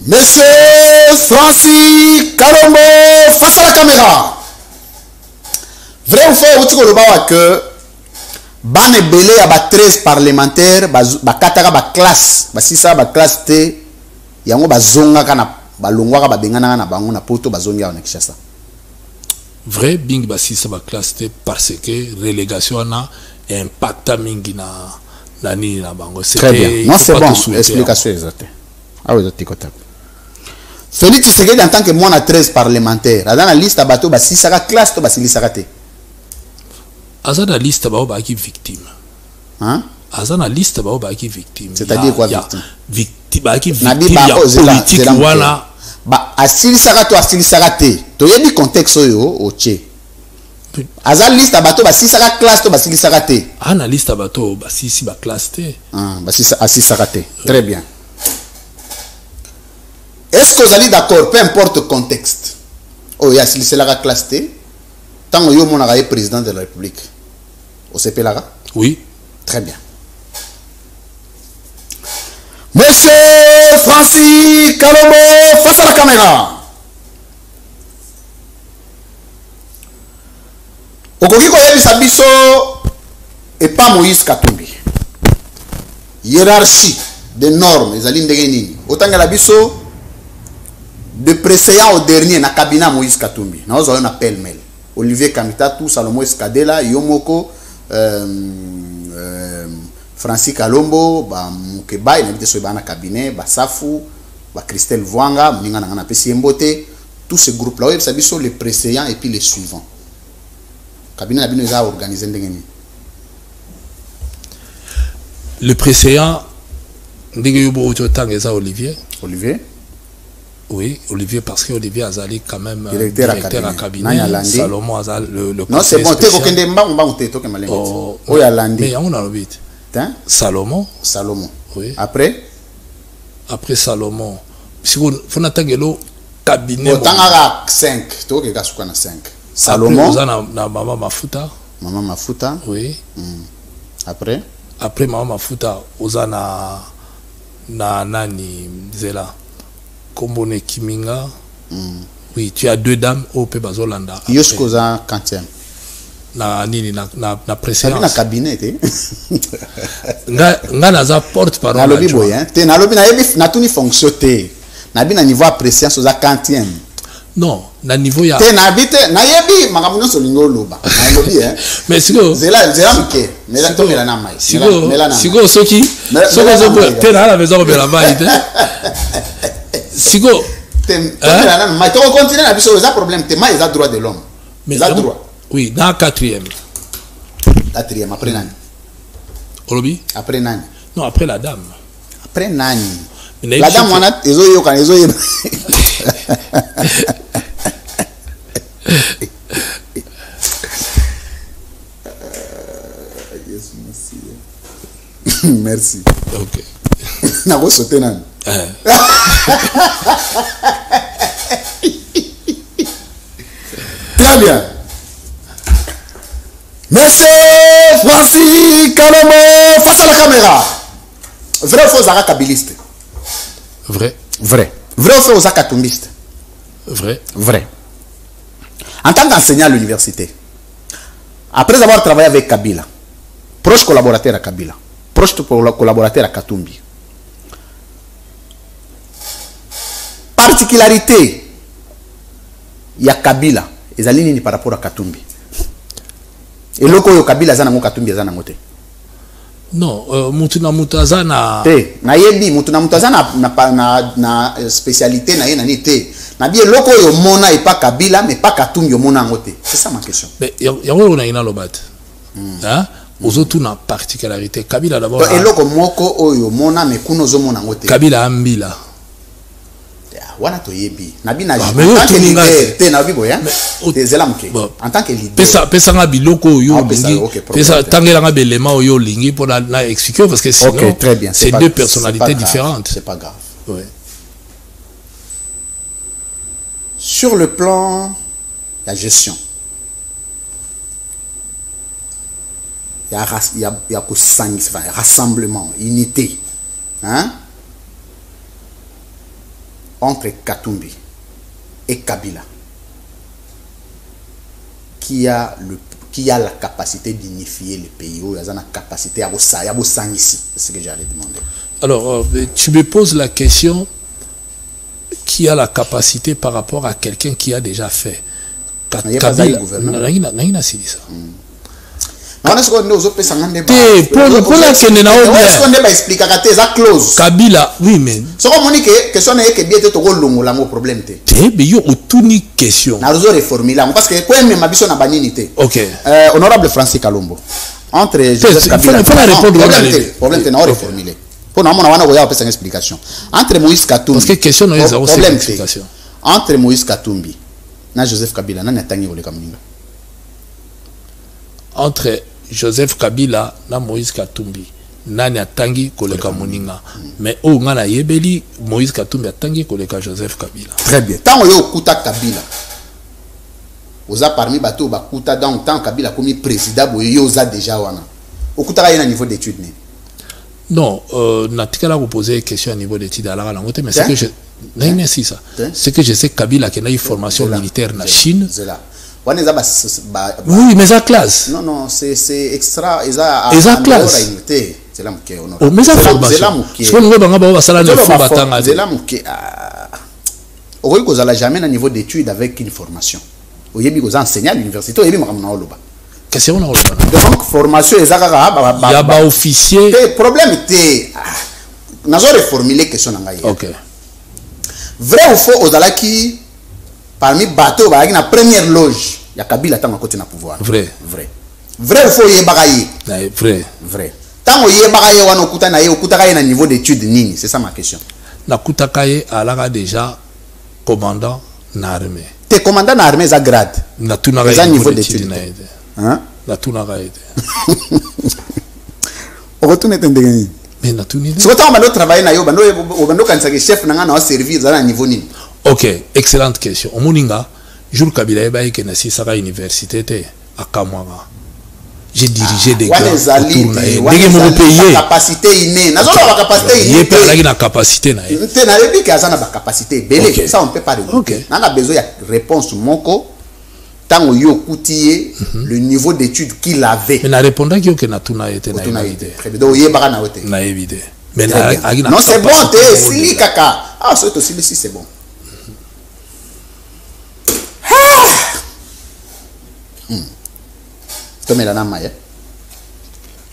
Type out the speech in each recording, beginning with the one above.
Monsieur Francis Kalombo, face à la caméra. Vrai ou faux, vous savez que ban belé à 13 parlementaires, bakataka ba classe, si ça ba classe T, yango bazonga kana balongwaka babengana na bango na poto bazonga na Kinshasa. Vrai bing basi ça ba classe T parce que relégation na impacta mingi na ni na bango. Très bien. Non c'est bon, explication exacte. Ah oui, c'est ça. Félix Tshisekedi en tant que moi 13 parlementaires, dans la liste à bateau ba si ça classe to ba si ça té. Aza na liste ba qui victime. Hein? Aza na liste ba qui victime. C'est-à-dire quoi victime? Victime ba qui victime ya politique wana. Ba asili sakato asili sakate. To yebi contexte oyo oche. Aza liste à bateau ba si ça classe to ba si sakate. Ana liste à bateau ba si ba classe té. Ah ba si sakate. Très bien. Est-ce que vous allez d'accord, peu importe le contexte? Oh, il y a si c'est la classe T. Tant que vous êtes président de la République. Au CP là? Oui. Très bien. Monsieur Francis Kalombo, face à la caméra. Okoki koyebisa biso et pas Moïse Katumbi. Hiérarchie des normes, les alines de Génie. Autant que la biso de précédent au dernier na cabinet Moïse Katumbi. Nous avons un appel mail. Olivier Kamitatou, Salomon Escadela, Yomoko, Francis Kalombo, Mukeba, il invité sur le cabinet, Safu, Christelle Vwanga, Mingana Pessi Mbote, tous ces groupes-là, vous savez, sont les précédents et puis les suivants. Le cabinet nous a organisé. Le précédent, Olivier. Olivier. Oui, Olivier, parce que Olivier Azali quand même directeur à cabinet. Salomon Azali, le non, c'est bon, tu es oh, mais on a le vite. Salomon. Oui. Après Salomon. Si vous faites un cabinet. Autant à 5. Tu as 5. Salomon. Vous avez Maman Mafuta. Maman Mafuta. Oui. Après Maman Mafuta, vous avez Nani Zela. Kombone Kiminga. Oui, tu as deux dames au Pays Bazolanda. Yoskoza quantième. Na préséance. Na cabinet nga naza porte parole. Na lobby boy hein. Te na lobby na yebi na tuni fonction te. Na bi na niveau appréciation oza quantième. Non, na niveau ya. Te na bite na yebi makambo nyonso lingo loba. Na lobby hein. Mais siko zela mke. Mais la tomela na mai. Siko soki te na la maison de la mai te. Sigo mais tu continues à biso ça problème te mais il a droit de l'homme mais a droit oui dans quatrième après nani Olobi après nani non après la dame après nani la dame on a ezo merci OK na go sauter nani très bien. Monsieur Francis Kalombo, face à la caméra. Vrai ou faux Zara kabiliste? Vrai. Vrai. Vrai ou faux Zara katumbiste? Vrai. Vrai. En tant qu'enseignant à l'université, après avoir travaillé avec Kabila, proche collaborateur à Kabila, proche collaborateur à Katumbi, particularité il y a Kabila et Zalini par rapport à Katumbi et loko yo Kabila zana ngo Katumbi zana ngote non mutuna mutazana te na yebi mutuna mutazana na spécialité na yena ni te na bien loko yo mona et pas Kabila mais pas Katumbi yo mona ngote c'est ça ma question mais yango on a ina lobat hein aux autres na particularité Kabila d'abord et loko moko oyo mona mais kuno zo mona ngote Kabila ambila wana to yebi nabi na en tant que leader te nabi boya te zelamke en tant que leader pesa nga biloko yo lingi pesa tangela nga belema yo lingi pour la expliquer parce que sinon okay, très bien. C'est deux personnalités différentes. C'est pas grave. Oui. Sur le plan de la gestion, il y a rassemblement, unité, hein? entre Katumbi et Kabila, qui a la capacité d'unifier le pays, ou il y a la capacité à bosser ici, c'est ce que j'allais demander. Alors, tu me poses la question, qui a la capacité par rapport à quelqu'un qui a déjà fait. Kabila, Kabila, oui, mais. Ce qu'on dit que question est que bien te longo lango problème te. Mais yo autouni question. Na réseau reformuler parce que quoi même mabiso na baninité. OK. Honorable Francis Kalombo. Entre Joseph Kabila. Il faut la répondre. Problème te na reformuler. Pour na mona wana goya opesa explication. Entre Moïse Katumbi. Parce que question no ezao explication. Entre Moïse Katumbi na Joseph Kabila na natangi ole kamuninga. Entre Joseph Kabila na Moïse Katumbi nani atangi koleka moninga mais o ngana yebeli Moïse Katumbi atangi koleka Joseph Kabila. Très bien. Tant yo kuta Kabila oza parmi bato bakuta donc tant Kabila comme président boye oza déjà wana okuta ka na niveau d'étude ni. Non, natikala vous poser une question à niveau d'étude à la langue mais c'est que je n'ai si ça. C'est que je sais Kabila qui a une formation militaire en Chine. Oui, mais ça classe. Non, non, c'est extra. Eza classe. C'est là que on. Oh, mais ça formation. Je pense que banga ba sala ne faut batanga. C'est là que okoki kozala jamais à niveau d'étude avec une formation. Oyebi koza enseignant à l'université, oyebi makamuna oloba. Qu'est-ce qu'on a oloba? Donc formation ezaka il y a ba officier. Le problème était nazo reformuler question nanga hier. OK. Vrai ou faux ozalaki parmi bateau ba na première loge ya Kabila tango côté na pouvoir. Vrai. Vrai. Vrai ou faux yebaka yi? Vrai. Vrai. Tango yebaka yi wana okuta na ye okutaka ye na niveau d'étude nini? C'est ça ma question. Na kutaka ye alaka déjà commandant na armée. Te commandant na armée za grade. Na tunaka ye niveau d'étude na ye. Hein? Na tunaka ye. Retourne tendeni. Mais na tunide. Si autant bando travailler na yo bando kanisa ke chef na nga na servir za na niveau nini? OK, excellente question. Omoninga, jour Kabila eba ke na sisaka université te akamwanga. J'ai dirigé des gars autour na ye. Ndenge mo payer. Capacité innée. Nazo la capacité innée. Yé pe na capacité na ye. Te na yebi ke azana ba capacité belé. Ça on peut pas dire. OK. On a besoin de réponse moko. Tango yo koutié le niveau d'études qu'il avait. Mais na répondre que na tuna été na idée. Très bien. Donc yeba na oté. Na évidé. Mais non c'est bon té sili kaka. Ah c'est aussi si c'est bon. Tomé la nama ya.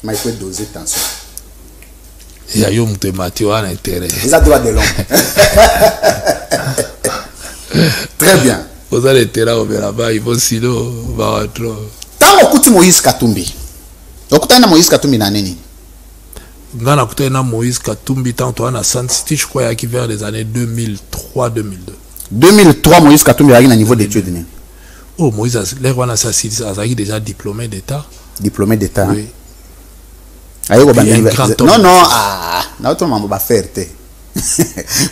Mais il faut doser tension. Il y a eu un thématique en intérêt. Ça doit de long. Très bien. Vous allez être là au là-bas, il faut sinon va trop. Tant okuti Moïse Katumbi. Okuta na Moïse Katumbi na nini? Ngana okuta na Moïse Katumbi tant toi na San City je crois qui vers les années 2003 2002. 2003 Moïse Katumbi a eu un niveau d'études ni. Oh Moïse les wana sa City a déjà diplômé d'état. Diplômé d'état. Oui. Ayo ba non non ah na auto mambo ba faire te.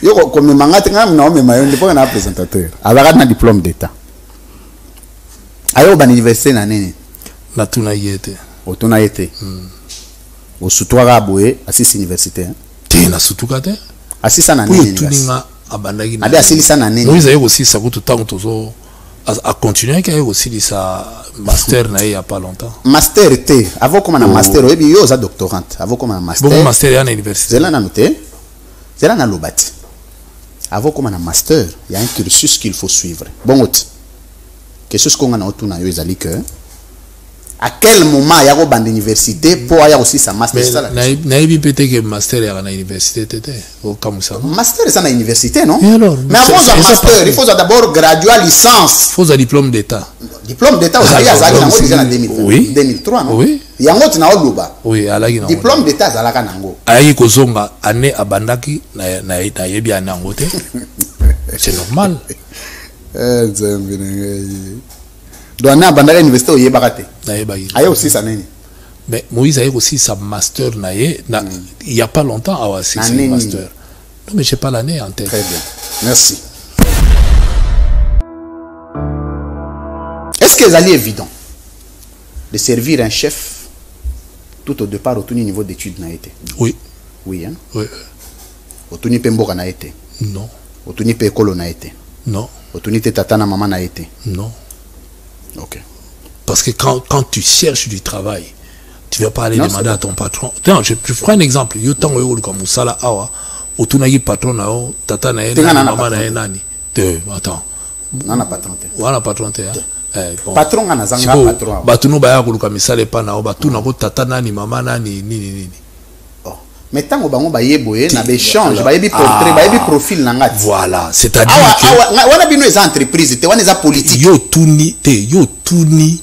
Yo comme mangate ngam na me mayo ndipo na présentateur. Avec un diplôme d'état. Ayo ba université na nini? Na tuna yete. O tuna yete. O sutwara boye assis université hein. Te na sutuka te. Assis na nini? Oui tuninga abandaki. Ade assis na nini? Moïse ayo aussi ça coûte tant tozo a continuer qu'il y a aussi sa master na il y a pas longtemps. Master te. Avant comme un master et puis yo za doctorante. Avant comme un master. Bon master à l'université. C'est là na noté. C'est là dans l'obati. Avant comme un master, il y a un cursus qu'il faut suivre. Bon, quelque chose qu'on a autour de nous, que à quel moment il y a une université pour avoir aussi sa master. Mais naïbi peut-être que master est à l'université au Kamoussa. Master c'est à l'université non? Mais alors, mais avant un master, il faut d'abord graduer licence. Il faut un diplôme d'état. Diplôme d'état vous avez déjà en 2003 non? Oui. Il y a un autre na oluba. Oui, alagi na. Diplôme d'état zalaka nango. Ayi kozonga année abandaki na yebi anango te. C'est normal. Donc année abandaki université au yebaka te. Na yebaki. Ayi aussi ça nini? Mais Moïse a aussi sa master na ye il y a pas longtemps à aussi sa master. Non mais j'ai pas l'année en tête. Très bien. Merci. Est-ce que c'est évident de servir un chef tout au départ au tout niveau d'études n'a été? Oui. Oui hein? Oui. Au tout niveau n'a été? Non. Otuni pe ekolo na été. Non. Otuni te tata na maman na été. Non. Ok. Parce que quand tu cherches du travail, tu vas pas aller demander à ton patron. Tiens, je prends un exemple. Yo tango yo comme musala awa, otunagi patron na o, tata na ena, maman na nani. Attends. Non, na patron te. Voilà patron te. Bon. Patron na zanga patron. Batuno baya kuluka misale pa na o, batuna ko tata nani, maman nani, nini. Mais tant que bango bayeboye na échange bayebi portrait bayebi profil nangati. Voilà, c'est-à-dire que wana bino les entreprises te wana za politique. Yo tuni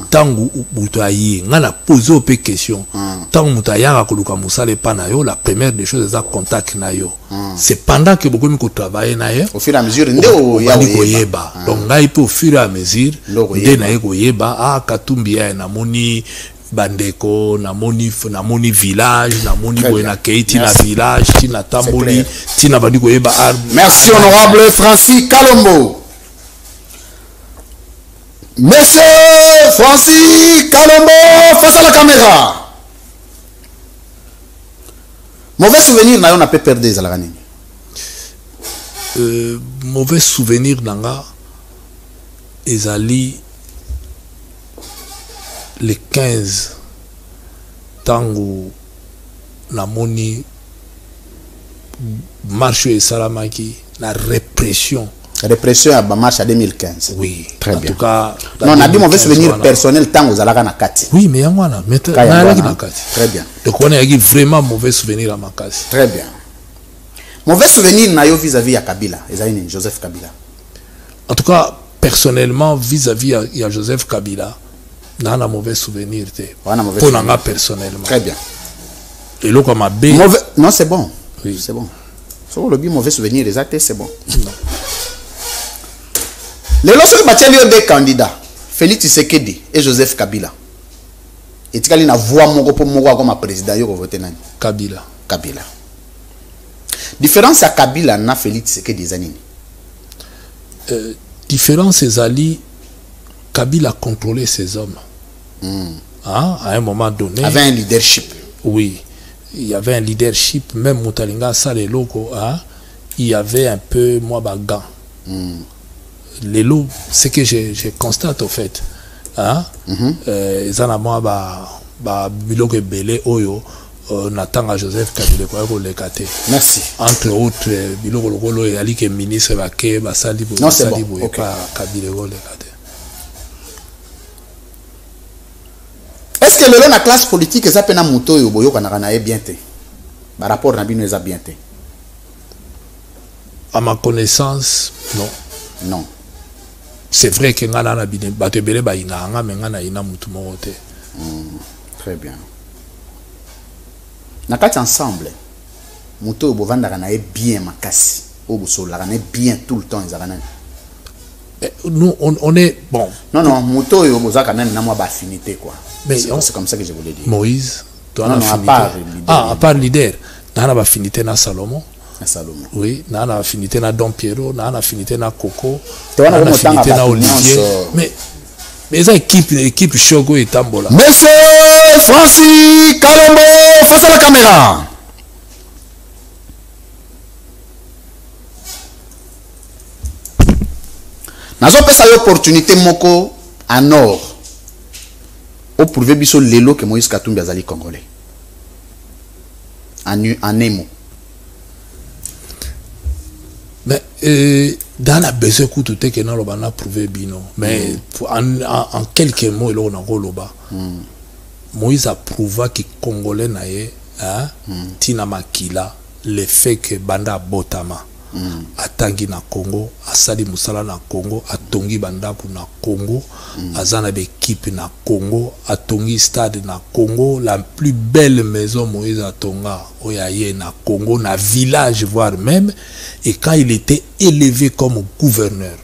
tangu mutayi ngana poser pe question. Tangu mutaya kuluka musale pa na yo, la première des choses c'est contact na yo. C'est pendant que beaucoup ko travailler na yo. Au fur et à mesure ndeo ya yeba. Donc ngai pe au fur et à mesure nde na yeko yeba katumbi ya na moni bandeko na moni village na moni boena keiti na village tina tamboli tina bandiko yeba merci honorable Francis Kalombo. Monsieur Francis Kalombo face à la caméra. Mauvais souvenir na yo na pe perdre za la nini. Mauvais souvenir nanga ezali le 15 tango na moni marche et salamaki la répression à ba marche à 2015. Oui, très en bien. tout cas non na bi mauvais souvenir personnel tango zalaka na kati. Oui, mais yangwana na kati. Très bien. Donc on a vraiment mauvais souvenir à Makasi. Très bien. Mauvais souvenir na yo vis-à-vis à Kabila, ezali Joseph Kabila. En tout cas, personnellement vis-à-vis à Joseph Kabila, n'a un mauvais souvenir pour nanga personnellement. Très bien. Et là comme mauvais non c'est bon. Oui. C'est bon. Sur le mauvais souvenir exact c'est bon. Non. Les lorsque bateli deux candidats, Félix Tshisekedi et Joseph Kabila. Et tu as voix moko pour moko comme président yo voter nani? Kabila. Différence à Kabila na Félix Tshisekedi zanini. Différence ezali Kabila contrôlait ses hommes. À un moment donné. Avait un leadership. Oui. Il y avait un leadership. Même Moutalinga, ça, les locaux, il y avait un peu, moi, bagan. Les lots, ce que je constate, au fait. Ils en ont moi, biloko belé, oyo, Natanga Joseph Kabila, quoi, lekate. Merci. Entre autres, biloko lokolo, il y a li que ministre, baké, basali, non, c'est bon. Okay. Kabila, lekate. Est-ce que le la classe politique ça pena muto yo boyo kana kana bien té par rapport na bino eza bien té? À ma connaissance, non. Non. C'est vrai que ngana na bine batebele ba ina nga mais ngana ina mutu moko té. Très bien. Na kati ensemble muto yo bovanda kana bien makasi o bosola kana bien tout le temps ezakana. Nous on est bon. Non muto yo bozaka même na moi ba affinité quoi. Mais c'est comme ça que je voulais dire. Moïse, toi non, à part leader, n'a pas affinité na Salomon. Salomon. Oui, n'a pas affinité na Don Piero, n'a pas affinité na Coco, n'a pas affinité na Olivier. Mais ça équipe Chogo et Tambola. Monsieur Francis Kalombo face à la caméra. Nazo pesa l'opportunité moko en or. Au prouver biso lelo que Moïse Katumbi azali congolais. En un mot. Mais dans la besoin tout est que non le bana prouvé bino. Mais en quelques mots il on a goloba. Moïse a prouvé que congolais naie tina makila le fait que banda botama. Atangi na Congo, asali musala na Congo, atongi bandaku na Congo, azana d'équipe na Congo, atongi stade na Congo, la plus belle maison Moïse atonga oyaye na Congo, na village voire même, et quand il était élevé comme gouverneur,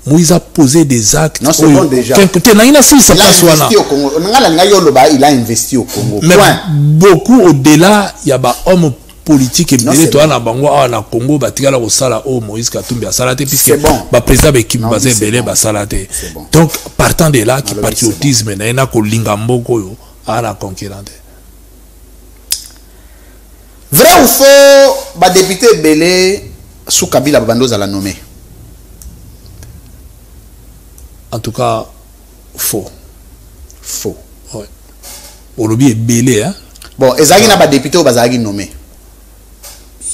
Moïse a posé des actes. Non, c'est bon déjà. Il a investi au Congo. Il a investi au Congo. Mais beaucoup au-delà, il y a des hommes politique et bien toi na bango na Congo batikala ko sala o Moïse Katumbi a salate puisque ba président équipe basé belé ba salate. Donc partant de là qui patriotisme na ina ko linga mboko yo ana conquérant. Vrai ou faux ba député belé sous Kabila Bandoza l'a nommé. En tout cas, faux. Faux. Ouais. Olobi est belé, hein. Bon, Ezagi n'a pas député ou Bazagi nommé.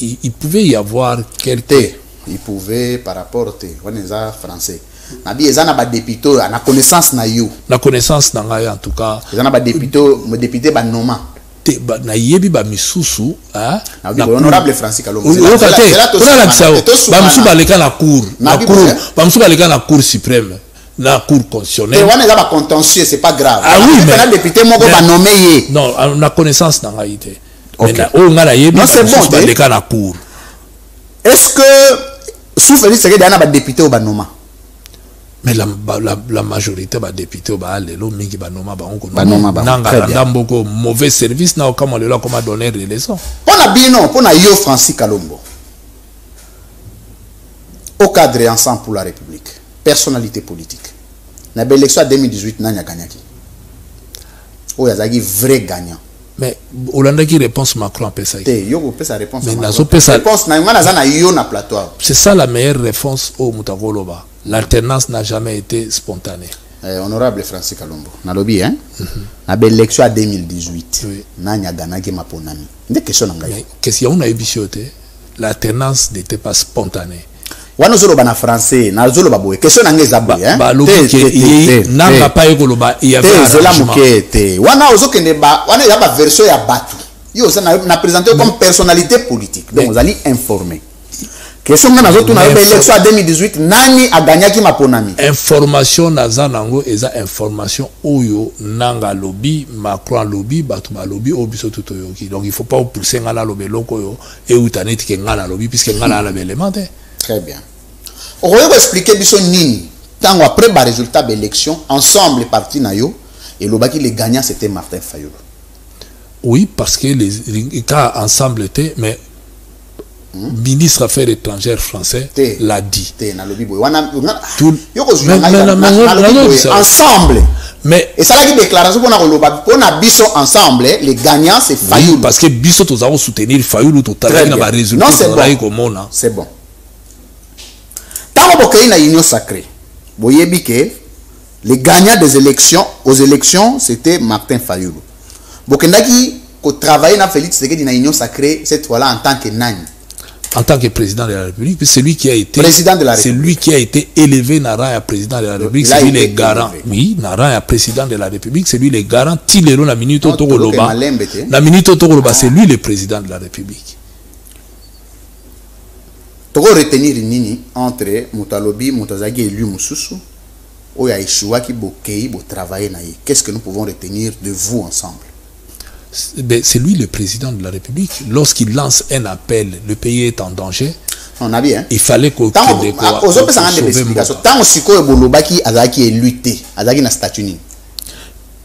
Il pouvait y avoir quelques... Il pouvait par rapport on est français. Nabi Ezana ba député à la connaissance na you. La connaissance n'a en tout cas. Ezana ba député ba noma. Na yebi ba misusu, hein. Honorable Francis Kalombo. Ba misusu ba leka na cour. Ba misusu ba leka na cour suprême. La cour constitutionnelle. On est là pas contentieux, c'est pas grave. Ah oui, mais le député moko ba nommé. Non, la connaissance n'a été. Non, c'est bon. Ba leka na cour. Est-ce que sous Félix Tshisekedi a un député au Banoma? Mais la majorité des députés au Balelo, mingi Banoma, Banoma, beaucoup mauvais service, n'a aucun mal là, comment donner des leçons. Pour la bino, pour la yo Francis Kalombo, au cadre et ensemble pour la République, personnalité politique. La belle élection 2018, n'a gagné qui? Oh, il y a un vrai gagnant. Mais Hollande qui réponse Macron en PSA. C'est ça la meilleure réponse au Moutagoloba. L'alternance n'a jamais été spontanée. Honorable Francis Kalombo, na lobby hein. La belle élection à 2018. Nanya gana ki maponami. Des questions ngai. Question on a ébichoté. L'alternance n'était pas spontanée. Wana zolo bana français, na zolo baboye. Question ngai zaboye hein. Ba lobby que nanga pa ekoloba il y avait un arrangement. Wana ozokende ba, wana ya ba version ya batu. Yo ça na présenté comme personnalité politique. Donc vous allez informer. Question na zoto na élection à 2018 nani a gagné ki maponami. Information na zanango eza information oyo nanga lobby Macron lobby batu ba lobby obiso tutoyoki. Donc il faut pas pousser ngala lobby loko yo et utaneti ke ngala lobby puisque ngala la élément. Très bien. On va expliquer biso nini tant après le résultat de l'élection ensemble les partis na yo et le baki les gagnants c'était Martin Fayulu. Oui parce que les cas ensemble étaient mais ministre Affaires étrangères français l'a dit. Ensemble. Mais et ça la déclaration qu'on a biso ensemble les gagnants c'est Fayulu. Oui, parce que biso tous avons soutenir Fayulu totalement dans les résultats. Non c'est bon. Tant que na union sacrée. Boyebi que les gagnants des élections aux élections c'était Martin Fayulu. Bokendaki ko travailler na Félix Tshisekedi na union sacrée cette fois-là en tant que nani. En tant que président de la République, c'est lui qui a été président de la République. C'est lui qui a été élevé Nara à président de la République. C'est lui le garant. Oui, Nara à président de la République, c'est lui le garant. Tilero la minute Togoloba. La minute Togoloba, c'est lui le président de la République. Togo retenir nini entre Moutalobi, Moutazagi et lui Moussousou. Oya Ishua qui bokei bo travailler na. Qu'est-ce que nous pouvons retenir de vous ensemble? C'est lui le président de la République. Lorsqu'il lance un appel, le pays est en danger. On a bien. Il fallait qu'on tant aussi ko bolobaki azaki est lutté, azaki na statut ni.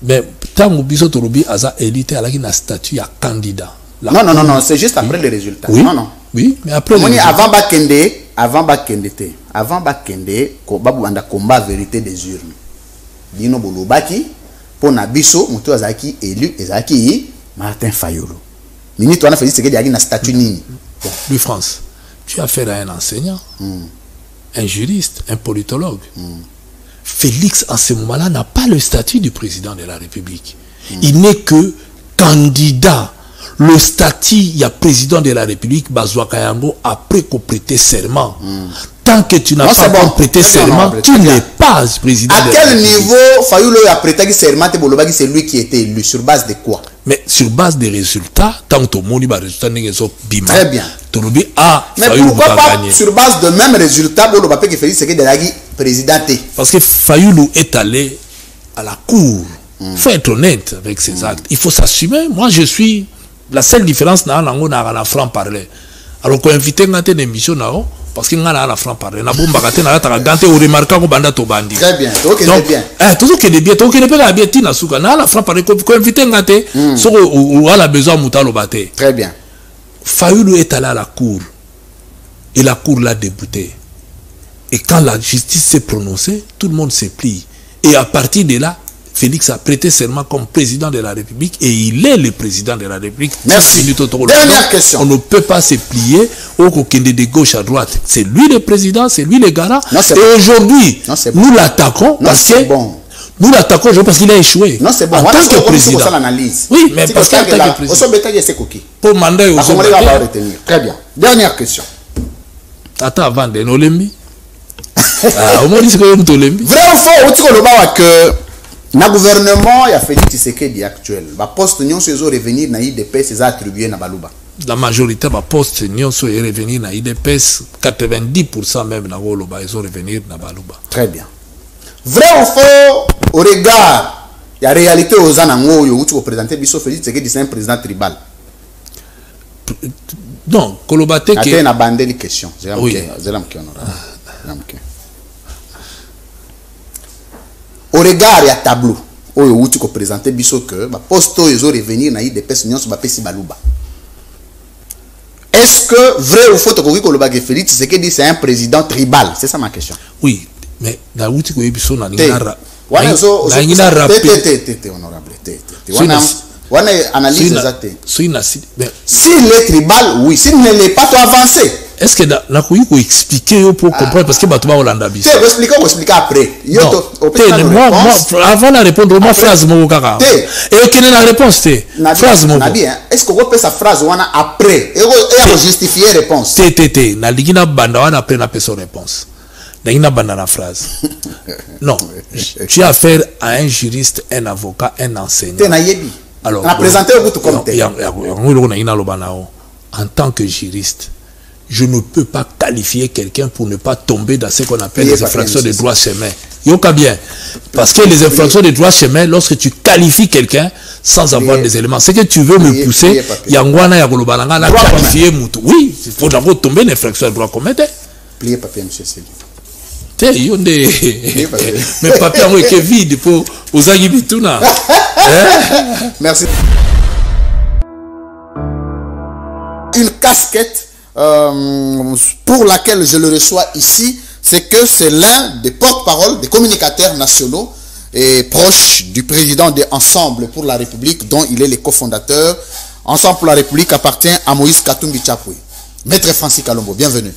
Mais tant biso torobi aza élité azaki na statut à candidat. Non, c'est juste après les résultats. Oui. Non. Oui, mais après les résultats. Avant Bakende ko babu anda combat vérité des urnes. Dino bolobaki pour na biso muto azaki élu ezaki Martin Fayulu. Ministre on a fait ce que il y a na statut nini. Bon, lui France, tu as affaire à un enseignant, un juriste, un politologue. Félix en ce moment-là n'a pas le statut du président de la République. Il n'est que candidat. Le statut, il y a président de la République, Bazwa Kayango, après qu'on prêtait serment. Tant que tu n'as pas prêté serment, tu n'es pas président. À quel niveau Fayulu a prêté serment et c'est lui qui était élu? Sur base de quoi? Mais sur base des résultats, tant que mon résultat n'est pas très bien. Mais pourquoi pas sur base de même résultat pour le papier que Félix Tshisekedi a présidenté? Parce que Fayulu est allé à la cour. Il faut être honnête avec ses actes. Il faut s'assumer. Moi, je suis. La seule différence, c'est que la franc-parler. Alors qu'on invite une émission, parce qu'il y a la franc-parler. On a remarqué très bien. Tout ce qui est bien, tout ce qui est bien, la franc-parler. Qu'on invite un gâté, on a besoin de très bien. Fayulu est allé à la cour. Et la cour l'a débouté. Et quand la justice s'est prononcée, tout le monde s'est plié. Et à partir de là, Félix a prêté serment comme président de la République et il est le président de la République. Merci. Dernière question. On ne peut pas se plier au Kokende de gauche à droite. C'est lui le président, c'est lui le garant. Et aujourd'hui, nous l'attaquons parce que... Nous l'attaquons parce qu'il a échoué. Non, c'est bon. En tant que président. Oui, mais parce qu'en tant que président. Pour mandat Très bien. Dernière question. Attends, avant de Nolembi. Au moins, c'est que nous Nolembi. Vrai ou faux, que le gouvernement a fait Tshisekedi actuel. Le poste Nyon Sezo revenir na IDPS c'est attribué na Baluba. La majorité du poste Nyon Sezo est revenir na IDPS, 90% même na Baluba, ils ont revenir na Baluba. Très bien. Vrai ou faux, au regard de la réalité aux Anango, où tu représentes Bisso Félix Tshisekedi, c'est un président tribal. Non, Kolobate qui... Attends, on a bandé les questions. Oui. Au regard de tableau, où tu représentes Bisso que le poste ils ont revenir na IDPS Nyon Sezo Pesi Baluba. Est-ce que vrai ou faux, que Félix Tshisekedi c'est un président tribal? C'est ça ma question. Oui. Mais la outil que Bisso na honorable. S'il est tribal, oui. S'il ne l'est pas, tu avances. Est-ce que la couille faut expliquer pour comprendre parce que Batouba Hollanda Bisso. Tu expliquer après. Moi, avant de répondre, moi phrase mon kaka. Et aucune la réponse phrase mon. Est-ce que vous pouvez sa phrase après et justifier réponse. Na ligina banda wana après na personne réponse. Dans la phrase. Non, tu as affaire à un juriste, un avocat, un enseignant. Alors, en tant que juriste, je ne peux pas qualifier quelqu'un pour ne pas tomber dans ce qu'on appelle les infractions de droit chemin. Yoka bien. Parce que les infractions de droit chemin, lorsque tu qualifies quelqu'un sans avoir des éléments, c'est que tu veux me pousser, Yangwana Yagolobalanga, la qualifier Moutou. Oui, il faut d'abord tomber une infraction de droit commun. Pliez papier, monsieur Sélé. Mais papier est vide pour aux Agibituna. Merci. Une casquette pour laquelle je le reçois ici, c'est que c'est l'un des porte-parole des communicateurs nationaux et proches du président de Ensemble pour la République, dont il est le cofondateur. Ensemble pour la République appartient à Moïse Katumbi Tchapoué. Maître Francis Kalombo, bienvenue.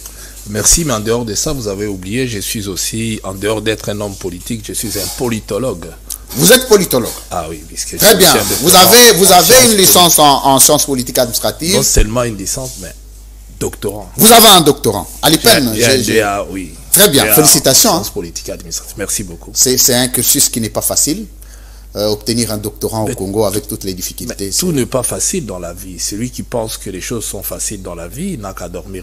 Merci, mais en dehors de ça, vous avez oublié, je suis aussi, en dehors d'être un homme politique, je suis un politologue. Vous êtes politologue? Ah oui, puisque très bien. Vous avez une licence en sciences politiques administratives? Non seulement une licence, mais doctorant. Vous avez un doctorant? À l'IPEN? Oui. Très bien, félicitations. Sciences politiques administratives, merci beaucoup. C'est un cursus qui n'est pas facile. Obtenir un doctorat au Congo avec toutes les difficultés. Tout n'est pas facile dans la vie. Celui qui pense que les choses sont faciles dans la vie n'a qu'à dormir.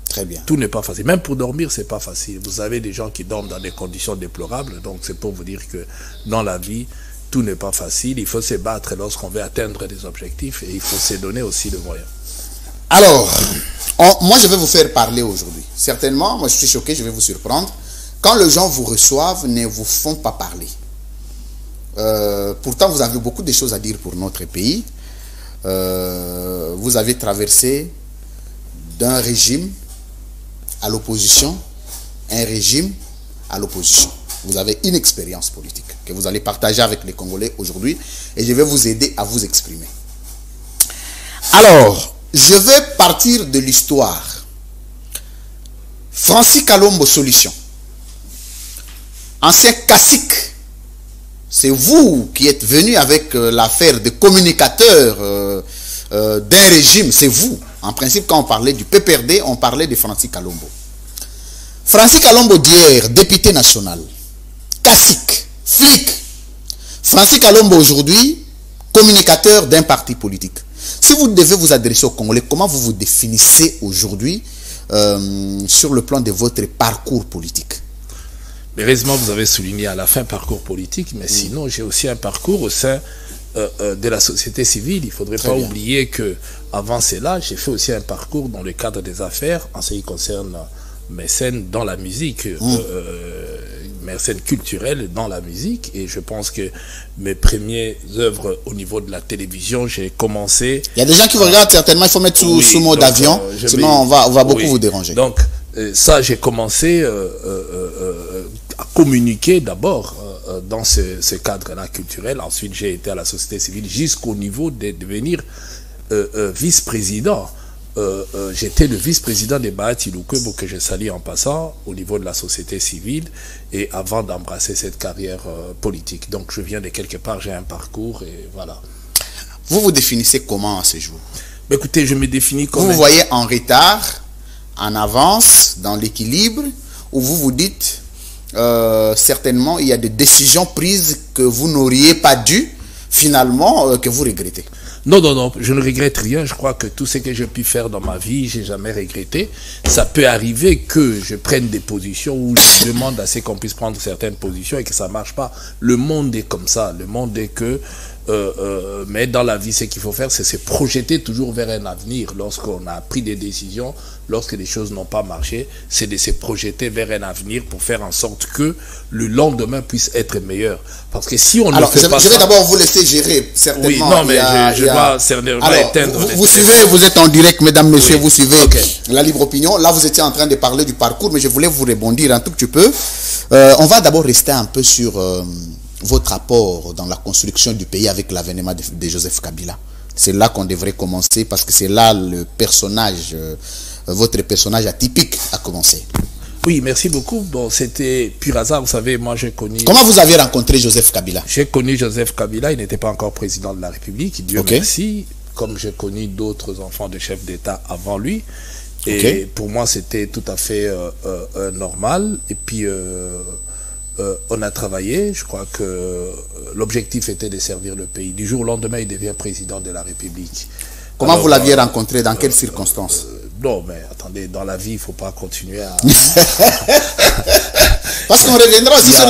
Très bien. Tout n'est pas facile. Même pour dormir, c'est pas facile. Vous avez des gens qui dorment dans des conditions déplorables. Donc, c'est pour vous dire que dans la vie, tout n'est pas facile. Il faut se battre lorsqu'on veut atteindre des objectifs et il faut se donner aussi le moyen. Alors, moi, je vais vous faire parler aujourd'hui. Certainement, moi, je suis choqué, je vais vous surprendre. Quand les gens vous reçoivent, ne vous font pas parler. Pourtant, vous avez beaucoup de choses à dire pour notre pays. Vous avez traversé d'un régime à l'opposition, un régime à l'opposition. Vous avez une expérience politique que vous allez partager avec les Congolais aujourd'hui et je vais vous aider à vous exprimer. Alors, je vais partir de l'histoire. Francis Kalombo Solution, ancien cacique, c'est vous qui êtes venu avec l'affaire de communicateurs d'un régime, c'est vous. En principe, quand on parlait du PPRD, on parlait de Francis Kalombo. Francis Kalombo d'hier, député national, cacique, flic. Francis Kalombo aujourd'hui, communicateur d'un parti politique. Si vous devez vous adresser aux Congolais, comment vous vous définissez aujourd'hui sur le plan de votre parcours politique? Mais heureusement, vous avez souligné à la fin parcours politique, mais sinon, j'ai aussi un parcours au sein de la société civile. Il ne faudrait pas oublier que avant cela, j'ai fait aussi un parcours dans le cadre des affaires en ce qui concerne mes scènes dans la musique, mes scènes culturelles dans la musique. Et je pense que mes premières œuvres au niveau de la télévision, j'ai commencé... Il y a des gens qui vous regardent certainement, il faut mettre sous mode avion, sinon on va beaucoup vous déranger. Donc ça, j'ai commencé à communiquer d'abord dans ce cadre-là culturel. Ensuite, j'ai été à la société civile jusqu'au niveau de devenir vice-président. J'étais le vice-président des Bahati Lukwebo, que je salue en passant, au niveau de la société civile, et avant d'embrasser cette carrière politique. Donc je viens de quelque part, j'ai un parcours, et voilà. Vous vous définissez comment à ce jour? Écoutez, je me définis comme... Vous voyez en retard, en avance, dans l'équilibre, ou vous vous dites, certainement, il y a des décisions prises que vous n'auriez pas dû, finalement, que vous regrettez? Non, non, non, je ne regrette rien. Je crois que tout ce que j'ai pu faire dans ma vie, j'ai jamais regretté. Ça peut arriver que je prenne des positions où je demande à ce qu'on puisse prendre certaines positions et que ça marche pas. Le monde est comme ça. Le monde est que... mais dans la vie, ce qu'il faut faire, c'est se projeter toujours vers un avenir. Lorsqu'on a pris des décisions, lorsque les choses n'ont pas marché, c'est de se projeter vers un avenir pour faire en sorte que le lendemain puisse être meilleur. Parce que si on ne fait pas ça... Je vais d'abord vous laisser gérer, certainement. Oui, non, mais je dois certainement éteindre... Vous suivez, vous êtes en direct, mesdames, messieurs, oui. Vous suivez la libre opinion. Là, vous étiez en train de parler du parcours, mais je voulais vous rebondir un tout petit peu. On va d'abord rester un peu sur... votre apport dans la construction du pays avec l'avènement de Joseph Kabila. C'est là qu'on devrait commencer parce que c'est là le personnage, votre personnage atypique a commencé. Oui, merci beaucoup. Bon, c'était pur hasard, vous savez, moi j'ai connu... Comment vous avez rencontré Joseph Kabila? J'ai connu Joseph Kabila, il n'était pas encore président de la République, Dieu merci, comme j'ai connu d'autres enfants de chefs d'État avant lui. Et pour moi, c'était tout à fait normal. Et puis... on a travaillé, je crois que l'objectif était de servir le pays. Du jour au lendemain, il devient président de la République. Comment vous l'aviez rencontré? Dans quelles circonstances? Non, mais attendez, dans la vie, il ne faut pas continuer à... Parce qu'on reviendra aussi sur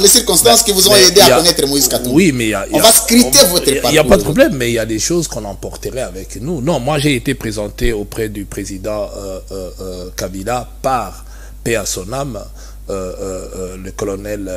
les circonstances qui vous ont aidé à connaître Moïse Katumbi. Oui, mais on va scripter votre parcours. Il n'y a pas de problème, mais il y a des choses qu'on emporterait avec nous. Non, moi, j'ai été présenté auprès du président Kabila par paix à son âme, le colonel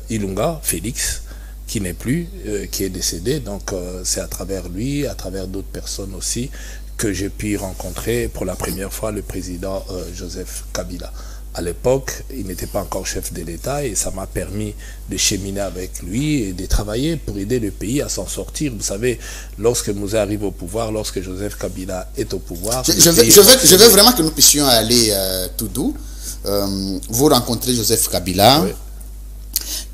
Ilunga, Félix, qui n'est plus, qui est décédé. Donc c'est à travers lui, à travers d'autres personnes aussi, que j'ai pu rencontrer pour la première fois le président Joseph Kabila. À l'époque, il n'était pas encore chef de l'État et ça m'a permis de cheminer avec lui et de travailler pour aider le pays à s'en sortir. Vous savez, lorsque Mouzé arrive au pouvoir, lorsque Joseph Kabila est au pouvoir... Je veux vraiment que nous puissions aller tout doux. Vous rencontrez Joseph Kabila. Oui.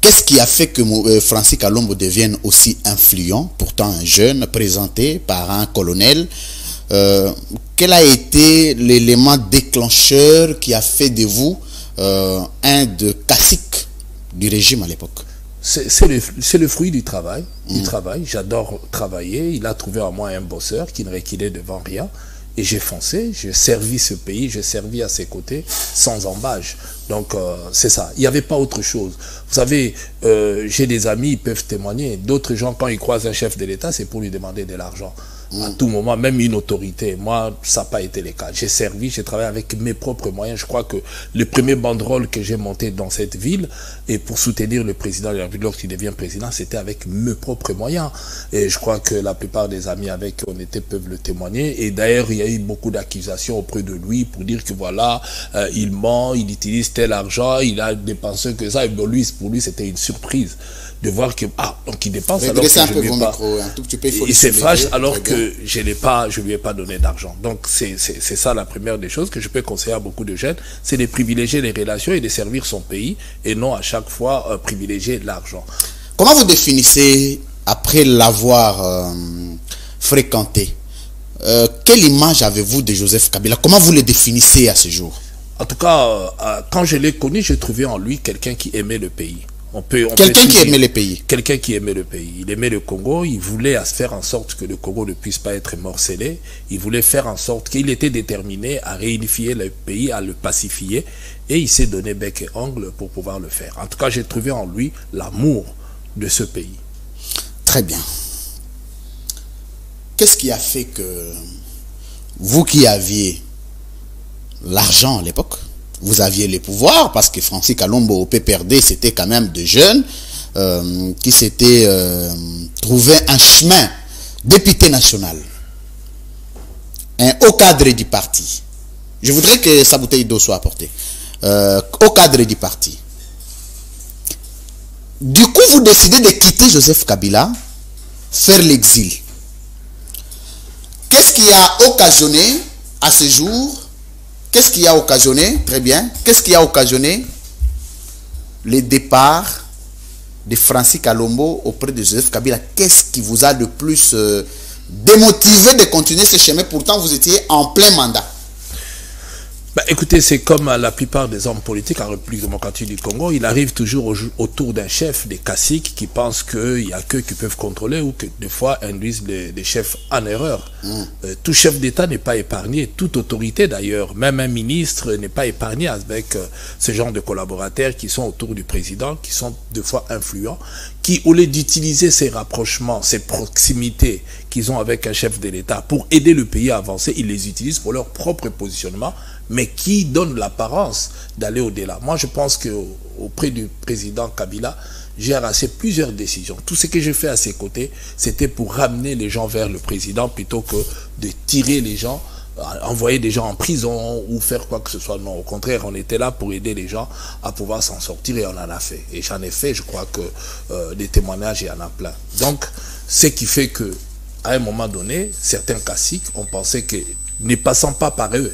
Qu'est-ce qui a fait que Francis Kalombo devienne aussi influent, pourtant un jeune, présenté par un colonel? Quel a été l'élément déclencheur qui a fait de vous un de cacique du régime à l'époque? C'est le fruit du travail. J'adore travailler. Il a trouvé en moi un bosseur qui ne reculait devant rien. Et j'ai foncé, j'ai servi ce pays, j'ai servi à ses côtés sans embâche. Donc c'est ça, il n'y avait pas autre chose. Vous savez, j'ai des amis, ils peuvent témoigner. D'autres gens, quand ils croisent un chef de l'État, c'est pour lui demander de l'argent. À tout moment, même une autorité. Moi, ça n'a pas été le cas. J'ai servi, j'ai travaillé avec mes propres moyens. Je crois que le premier banderole que j'ai monté dans cette ville, et pour soutenir le président de la République lorsqu'il devient président, c'était avec mes propres moyens. Et je crois que la plupart des amis avec qui on était peuvent le témoigner. Et d'ailleurs, il y a eu beaucoup d'accusations auprès de lui pour dire que voilà, il ment, il utilise tel argent, il a dépensé que ça. Et pour lui, c'était une surprise de voir que donc il dépense alors que je lui ai pas. Il s'efface alors que je lui ai pas donné d'argent. Donc c'est ça la première des choses que je peux conseiller à beaucoup de jeunes, c'est de privilégier les relations et de servir son pays et non à chaque fois privilégier l'argent. Comment vous définissez, après l'avoir fréquenté, quelle image avez-vous de Joseph Kabila? Comment vous le définissez à ce jour? En tout cas, quand je l'ai connu, j'ai trouvé en lui quelqu'un qui aimait le pays. Quelqu'un qui aimait le pays. Quelqu'un qui aimait le pays. Il aimait le Congo. Il voulait faire en sorte que le Congo ne puisse pas être morcelé. Il voulait faire en sorte qu'il était déterminé à réunifier le pays, à le pacifier. Et il s'est donné bec et ongle pour pouvoir le faire. En tout cas, j'ai trouvé en lui l'amour de ce pays. Très bien. Qu'est-ce qui a fait que vous qui aviez l'argent à l'époque, vous aviez les pouvoirs, parce que Francis Kalombo au PPRD, c'était quand même de jeunes qui s'étaient trouvé un chemin député national, un haut cadre du parti. Je voudrais que sa bouteille d'eau soit apportée. Au cadre du parti. Du coup, vous décidez de quitter Joseph Kabila, faire l'exil. Qu'est-ce qui a occasionné à ce jour? Qu'est-ce qui a occasionné? Très bien. Qu'est-ce qui a occasionné le départ de Francis Kalombo auprès de Joseph Kabila? Qu'est-ce qui vous a le plus démotivé de continuer ce chemin? Pourtant, vous étiez en plein mandat. Bah, écoutez, c'est comme la plupart des hommes politiques en République démocratique du Congo, il arrive toujours autour d'un chef, des caciques qui pensent qu'il n'y a qu'eux qui peuvent contrôler ou que des fois induisent les chefs en erreur. Tout chef d'État n'est pas épargné, toute autorité d'ailleurs, même un ministre n'est pas épargné avec ce genre de collaborateurs qui sont autour du président, qui sont des fois influents, qui au lieu d'utiliser ces rapprochements, ces proximités qu'ils ont avec un chef de l'État pour aider le pays à avancer, ils les utilisent pour leur propre positionnement, mais qui donne l'apparence d'aller au-delà. Moi, je pense qu'auprès du président Kabila, j'ai arraché plusieurs décisions. Tout ce que j'ai fait à ses côtés, c'était pour ramener les gens vers le président plutôt que de tirer les gens, envoyer des gens en prison ou faire quoi que ce soit. Non, au contraire, on était là pour aider les gens à pouvoir s'en sortir et on en a fait. Et j'en ai fait, je crois que des témoignages, il y en a plein. Donc, ce qui fait que à un moment donné, certains caciques ont pensé que, ne passant pas par eux,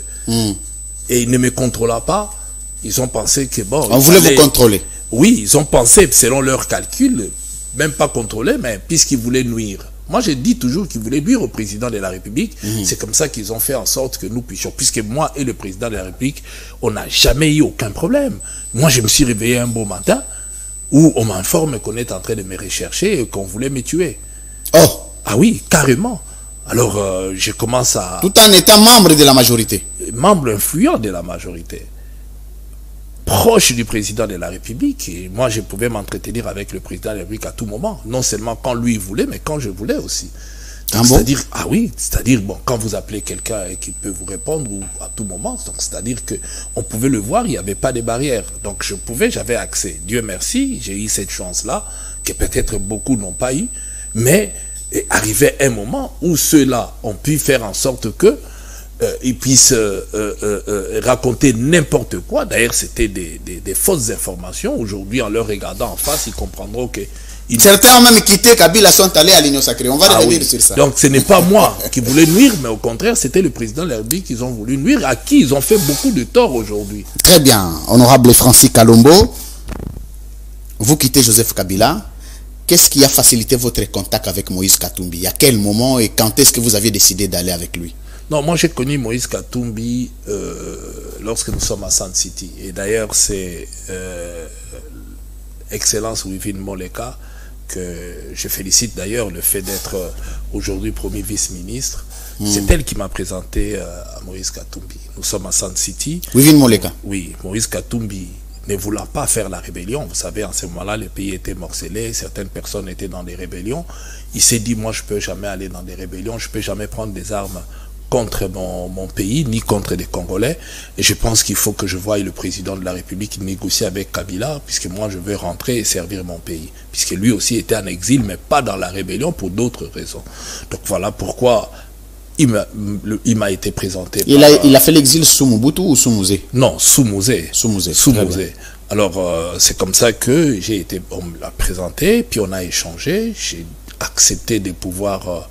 et ne me contrôlant pas, ils ont pensé que bon... On voulait vous contrôler. Oui, ils ont pensé, selon leurs calculs, même pas contrôler, mais puisqu'ils voulaient nuire. Moi, je dis toujours qu'ils voulaient nuire au président de la République. C'est comme ça qu'ils ont fait en sorte que nous puissions, puisque moi et le président de la République, on n'a jamais eu aucun problème. Moi, je me suis réveillé un beau matin où on m'informe qu'on est en train de me rechercher et qu'on voulait me tuer. Oh! Ah oui, carrément. Alors, je commence à... Tout en étant membre de la majorité. Membre influent de la majorité. Proche du président de la République. Et moi, je pouvais m'entretenir avec le président de la République à tout moment. Non seulement quand lui voulait, mais quand je voulais aussi. C'est-à-dire, ah oui, c'est-à-dire, bon, quand vous appelez quelqu'un et qu'il peut vous répondre ou à tout moment, donc c'est-à-dire qu'on pouvait le voir, il n'y avait pas de barrière. Donc je pouvais, j'avais accès. Dieu merci, j'ai eu cette chance-là, que peut-être beaucoup n'ont pas eu, mais arrivait un moment où ceux-là ont pu faire en sorte que ils puissent raconter n'importe quoi. D'ailleurs, c'était des fausses informations. Aujourd'hui, en leur regardant en face, ils comprendront que... Certains ont même quitté Kabila, sont allés à l'Union Sacrée. On va revenir sur ça. Donc, ce n'est pas moi qui voulais nuire, mais au contraire, c'était le président de la République qu'ils ont voulu nuire, à qui ils ont fait beaucoup de tort aujourd'hui. Très bien. Honorable Francis Kalombo, vous quittez Joseph Kabila. Qu'est-ce qui a facilité votre contact avec Moïse Katumbi? À quel moment et quand est-ce que vous aviez décidé d'aller avec lui? Non, moi j'ai connu Moïse Katumbi lorsque nous sommes à Sun City. Et d'ailleurs, c'est Excellence Wivine Moleka, que je félicite d'ailleurs le fait d'être aujourd'hui premier vice-ministre. C'est elle qui m'a présenté à Moïse Katumbi. Nous sommes à Sun City. Wivine Moleka. Oui, Moïse Katumbi ne voulant pas faire la rébellion. Vous savez, en ce moment-là, le pays était morcelé, certaines personnes étaient dans des rébellions. Il s'est dit, moi, je ne peux jamais aller dans des rébellions, je ne peux jamais prendre des armes contre mon pays, ni contre des Congolais. Et je pense qu'il faut que je voie le président de la République négocier avec Kabila, puisque moi, je veux rentrer et servir mon pays. Puisque lui aussi était en exil, mais pas dans la rébellion, pour d'autres raisons. Donc voilà pourquoi... Il m'a été présenté. Il a fait l'exil sous Mobutu ou sous Mouzé? Non, sous Mouzé. Sous Mouzé. Sous Mouzé. Alors, c'est comme ça que on me l'a présenté, puis on a échangé. J'ai accepté de pouvoir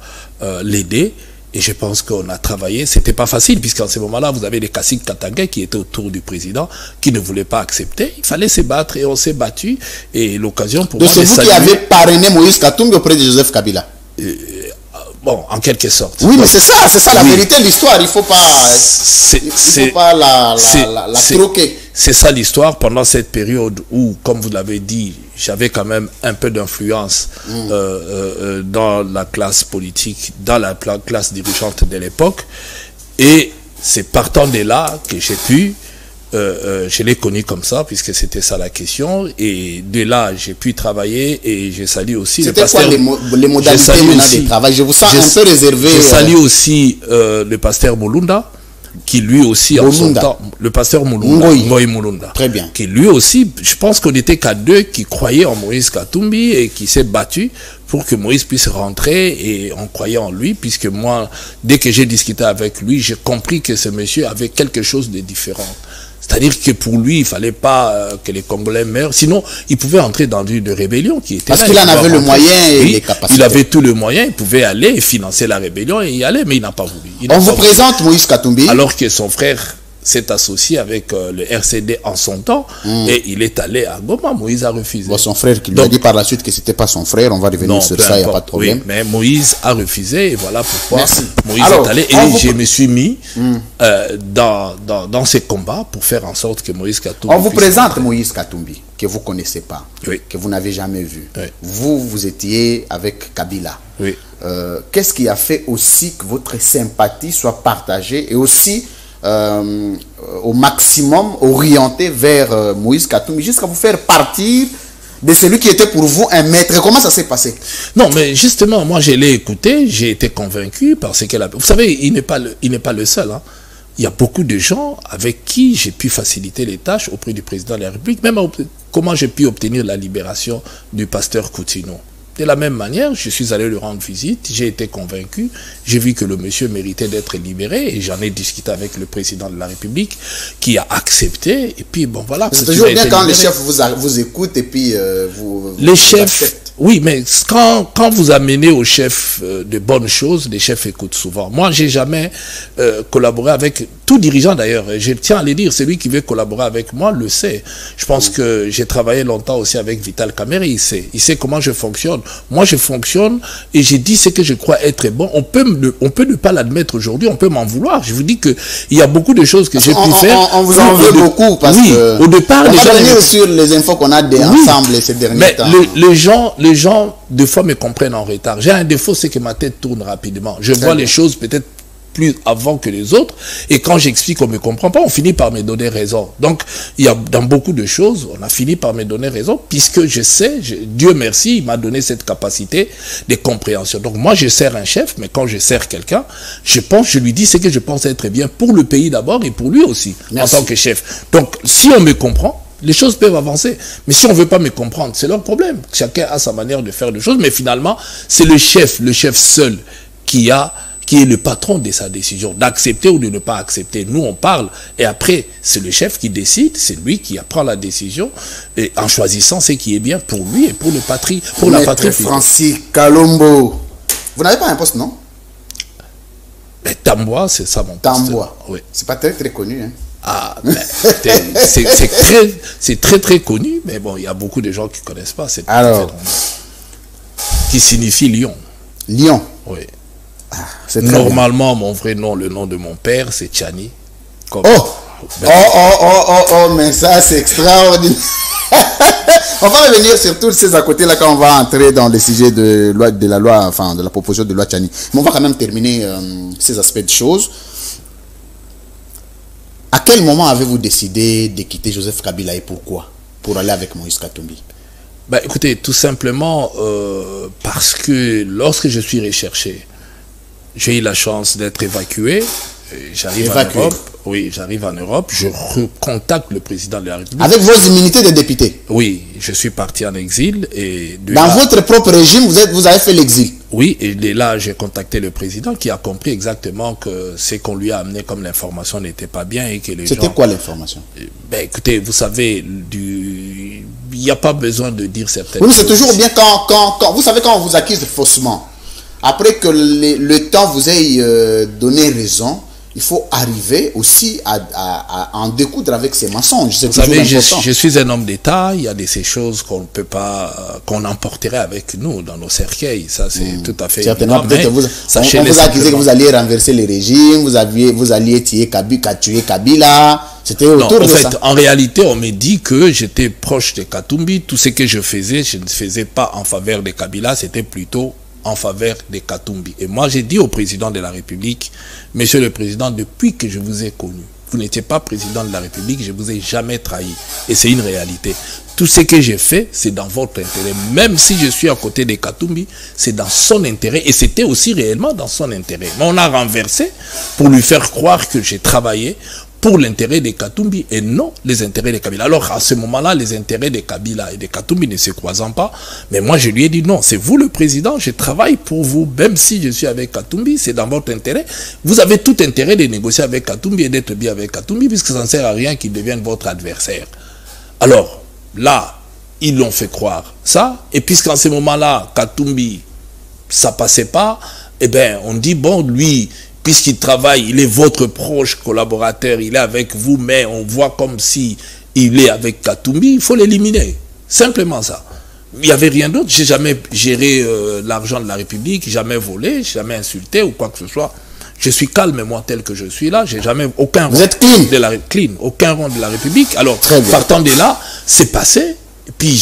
l'aider. Et je pense qu'on a travaillé. C'était pas facile, puisqu'en ce moment-là, vous avez les caciques katangais qui étaient autour du président, qui ne voulaient pas accepter. Il fallait se battre et on s'est battu. Et l'occasion pour moi... Donc c'est vous qui avez parrainé Moïse Katumbi auprès de Joseph Kabila? Bon, en quelque sorte. Oui, mais c'est ça la vérité de l'histoire. Il ne faut pas la troquer. C'est ça l'histoire pendant cette période où, comme vous l'avez dit, j'avais quand même un peu d'influence dans la classe politique, dans la classe dirigeante de l'époque. Et c'est partant de là que j'ai pu... je l'ai connu comme ça, puisque c'était ça la question. Et de là, j'ai pu travailler et j'ai salué aussi le pasteur... C'était quoi les modalités de travail? Je vous sens un peu réservé. J'ai salué aussi le pasteur Mulunda, qui lui aussi, en son temps... Le pasteur Mulunda, Ngoï Mulunda. Très bien. Qui lui aussi, je pense qu'on n'était qu'à deux qui croyaient en Moïse Katumbi et qui s'est battu pour que Moïse puisse rentrer, et on croyait en lui, puisque moi, dès que j'ai discuté avec lui, j'ai compris que ce monsieur avait quelque chose de différent. C'est-à-dire que pour lui, il ne fallait pas que les Congolais meurent. Sinon, il pouvait entrer dans une rébellion qui était parce qu'il en avait le moyen et les capacités. Il avait tout le moyen, il pouvait aller et financer la rébellion et y aller, mais il n'a pas voulu. On vous présente Moïse Katumbi. Alors que son frère s'est associé avec le RCD en son temps et il est allé à Goma. Moïse a refusé. Bon, son frère qui lui a dit par la suite que c'était pas son frère, on va revenir sur ça, il n'y a pas de problème. Oui, mais Moïse a refusé et voilà pourquoi Merci. Moïse Alors, est allé et je me suis mis dans ces combats pour faire en sorte que Moïse Katumbi... On vous présente Moïse Katumbi, que vous ne connaissez pas, oui, que vous n'avez jamais vu. Oui. Vous étiez avec Kabila. Oui. Qu'est-ce qui a fait aussi que votre sympathie soit partagée et aussi au maximum orienté vers Moïse Katumbi jusqu'à vous faire partir de celui qui était pour vous un maître? Comment ça s'est passé? Non, mais justement, moi je l'ai écouté, j'ai été convaincu parce qu'elle a... Vous savez, il n'est pas le seul. Hein. Il y a beaucoup de gens avec qui j'ai pu faciliter les tâches auprès du président de la République, même comment j'ai pu obtenir la libération du pasteur Coutinho. De la même manière, je suis allé lui rendre visite, j'ai été convaincu, j'ai vu que le monsieur méritait d'être libéré et j'en ai discuté avec le président de la République qui a accepté et puis bon voilà. C'est toujours bien quand les chefs vous écoutent et puis les chefs, oui, mais quand vous amenez aux chefs de bonnes choses, les chefs écoutent souvent. Moi, j'ai jamais collaboré avec tout dirigeant d'ailleurs. Je tiens à le dire, celui qui veut collaborer avec moi le sait. Je pense que j'ai travaillé longtemps aussi avec Vital Kamerhe, il sait comment je fonctionne. Moi, je fonctionne et j'ai dit ce que je crois être bon. On peut ne pas l'admettre aujourd'hui, on peut m'en vouloir. Je vous dis qu'il y a beaucoup de choses que j'ai pu faire. On vous en veut beaucoup parce que... Au départ, on va revenir sur les infos qu'on a ensemble ces derniers temps. Les gens, des fois, me comprennent en retard. J'ai un défaut, c'est que ma tête tourne rapidement. Je vois les choses peut-être plus avant que les autres, et quand j'explique, on ne me comprend pas, on finit par me donner raison. Donc, il y a dans beaucoup de choses, on a fini par me donner raison, puisque je sais, Dieu merci, il m'a donné cette capacité de compréhension. Donc, moi, je sers un chef, mais quand je sers quelqu'un, je lui dis ce que je pense être bien pour le pays d'abord, et pour lui aussi, merci, en tant que chef. Donc, si on me comprend, les choses peuvent avancer. Mais si on ne veut pas me comprendre, c'est leur problème. Chacun a sa manière de faire les choses, mais finalement, c'est le chef seul qui est le patron de sa décision, d'accepter ou de ne pas accepter. Nous, on parle, et après, c'est le chef qui décide, c'est lui qui prend la décision, et en choisissant ce qui est bien pour lui et pour la patrie. Francis Kalombo, vous n'avez pas un poste, non? Mais Tambwa, c'est ça mon poste. Tambwa, oui. C'est pas très connu, hein? Ah, c'est très connu, mais bon, il y a beaucoup de gens qui ne connaissent pas. Alors, qui signifie lion. Lion. Oui. Ah, normalement, mon vrai nom, le nom de mon père, c'est Tchani. Oh, mais ça, c'est extraordinaire. On va revenir sur tous ces à côté là quand on va entrer dans le sujet de la loi, enfin de la proposition de loi Tchani. Mais on va quand même terminer ces aspects de choses. À quel moment avez-vous décidé de quitter Joseph Kabila et pourquoi? Pour aller avec Moïse Katumbi? Ben, écoutez, tout simplement parce que lorsque je suis recherché, j'ai eu la chance d'être évacué. J'arrive en Europe. Oui, j'arrive en Europe. Je recontacte le président de la République. Avec vos immunités de député? Oui, je suis parti en exil. Et dans votre propre régime, vous avez fait l'exil? Oui, et de là, j'ai contacté le président qui a compris exactement que ce qu'on lui a amené comme l'information n'était pas bien et que les gens... C'était quoi l'information? Ben, écoutez, vous savez, il n'y a pas besoin de dire certaines choses. Oui, c'est toujours bien quand... Vous savez, quand on vous accuse faussement, après que le temps vous ait donné raison, il faut arriver aussi à en découdre avec ces mensonges. Vous savez, je suis un homme d'État, il y a de ces choses qu'on ne peut pas, qu'on emporterait avec nous dans nos cercueils. Ça, c'est tout à fait certainement. Peut-être on vous accusait que vous alliez renverser les régimes, vous alliez tuer Kabila. C'était autour de ça. En réalité, on me dit que j'étais proche de Katumbi. Tout ce que je ne faisais pas en faveur de Kabila, c'était plutôt en faveur de Katumbi. Et moi, j'ai dit au président de la République, Monsieur le Président, depuis que je vous ai connu, vous n'étiez pas président de la République, je ne vous ai jamais trahi. Et c'est une réalité. Tout ce que j'ai fait, c'est dans votre intérêt. Même si je suis à côté de Katumbi, c'est dans son intérêt. Et c'était aussi réellement dans son intérêt. Mais on a renversé pour lui faire croire que j'ai travaillé pour l'intérêt de Katumbi et non les intérêts de Kabila. Alors à ce moment-là, les intérêts de Kabila et de Katumbi ne se croisant pas, mais moi je lui ai dit non, c'est vous le président, je travaille pour vous, même si je suis avec Katumbi, c'est dans votre intérêt. Vous avez tout intérêt de négocier avec Katumbi et d'être bien avec Katumbi, puisque ça ne sert à rien qu'il devienne votre adversaire. Alors là, ils l'ont fait croire ça, et puisqu'en ce moment-là, Katumbi, ça passait pas, eh bien on dit bon, lui, puisqu'il travaille, il est votre proche collaborateur, il est avec vous, mais on voit comme si il est avec Katumbi, il faut l'éliminer. Simplement ça. Il n'y avait rien d'autre. J'ai jamais géré l'argent de la République, jamais volé, jamais insulté ou quoi que ce soit. Je suis calme, moi, tel que je suis là. J'ai jamais aucun rond de la aucun rond de la République. Alors, partant de là, c'est passé. Et puis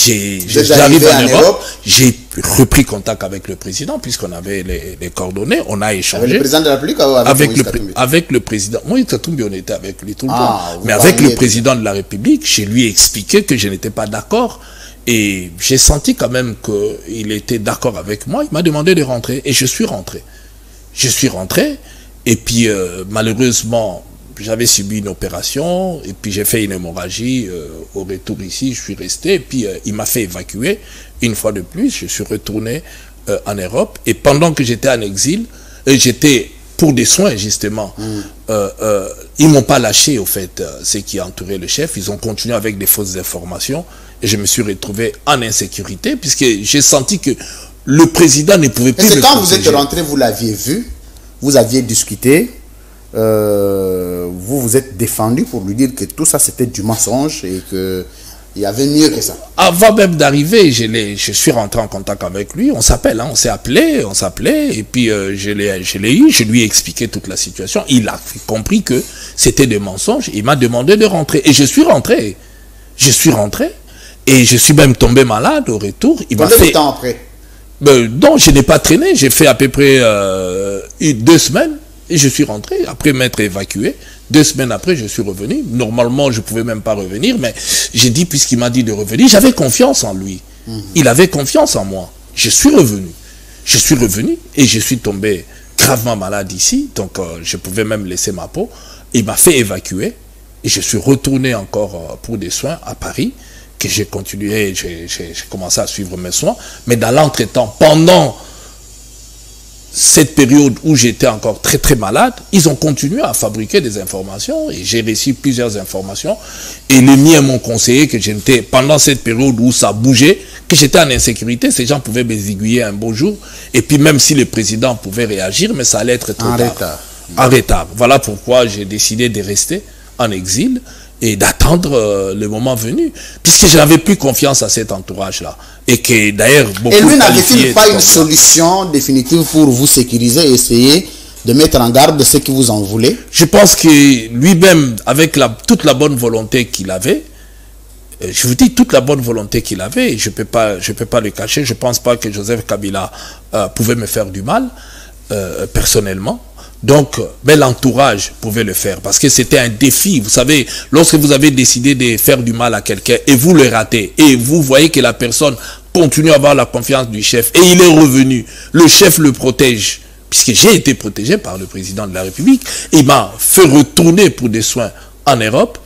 j'arrive en Europe, j'ai repris contact avec le président, puisqu'on avait les coordonnées, on a échangé. Avec le président de la République ou avec le président. Moïse Katumbi, on était avec lui tout le temps. Mais avec le président de la République, je lui ai expliqué que je n'étais pas d'accord. Et j'ai senti quand même qu'il était d'accord avec moi. Il m'a demandé de rentrer. Et je suis rentré. Je suis rentré. Et puis, malheureusement, j'avais subi une opération. Et puis, j'ai fait une hémorragie au retour ici. Je suis resté. Et puis, il m'a fait évacuer. Une fois de plus, je suis retourné en Europe. Et pendant que j'étais en exil, j'étais pour des soins, justement. Ils ne m'ont pas lâché, au fait, ceux qui entouraient le chef. Ils ont continué avec des fausses informations. Et je me suis retrouvé en insécurité, puisque j'ai senti que le président ne pouvait plus me protéger. Quand vous êtes rentré, vous l'aviez vu, vous aviez discuté, vous vous êtes défendu pour lui dire que tout ça c'était du mensonge et qu'il y avait mieux que ça. Avant même d'arriver, je suis rentré en contact avec lui, on s'appelle, hein, on s'appelait, et puis je l'ai eu, je lui ai expliqué toute la situation, il a compris que c'était des mensonges, il m'a demandé de rentrer, et je suis rentré, et je suis même tombé malade au retour. Combien de temps après? Non, je n'ai pas traîné. J'ai fait à peu près 2 semaines et je suis rentré. Après m'être évacué, 2 semaines après, je suis revenu. Normalement, je ne pouvais même pas revenir, mais j'ai dit, puisqu'il m'a dit de revenir, j'avais confiance en lui. Il avait confiance en moi. Je suis revenu. Et je suis tombé gravement malade ici. Donc, je pouvais même laisser ma peau. Il m'a fait évacuer et je suis retourné encore pour des soins à Paris. Que j'ai continué, j'ai commencé à suivre mes soins. Mais dans l'entretemps, pendant cette période où j'étais encore très très malade, ils ont continué à fabriquer des informations et j'ai reçu plusieurs informations. Et les miens m'ont conseillé que j'étais, pendant cette période où ça bougeait, que j'étais en insécurité, ces gens pouvaient m'aiguiller un beau jour. Et puis même si le président pouvait réagir, mais ça allait être trop tard. En retard. Voilà pourquoi j'ai décidé de rester en exil et d'attendre le moment venu, puisque je n'avais plus confiance à cet entourage-là. Et que d'ailleurs, beaucoup... Et lui n'avait-il pas une solution définitive pour vous sécuriser et essayer de mettre en garde de ceux qui vous en voulaient? Je pense que lui-même, avec toute la bonne volonté qu'il avait, je vous dis toute la bonne volonté qu'il avait, je peux pas le cacher, je ne pense pas que Joseph Kabila pouvait me faire du mal, personnellement. Donc, mais l'entourage pouvait le faire parce que c'était un défi. Vous savez, lorsque vous avez décidé de faire du mal à quelqu'un et vous le ratez et vous voyez que la personne continue à avoir la confiance du chef et il est revenu, le chef le protège, puisque j'ai été protégé par le président de la République, il m'a fait retourner pour des soins en Europe.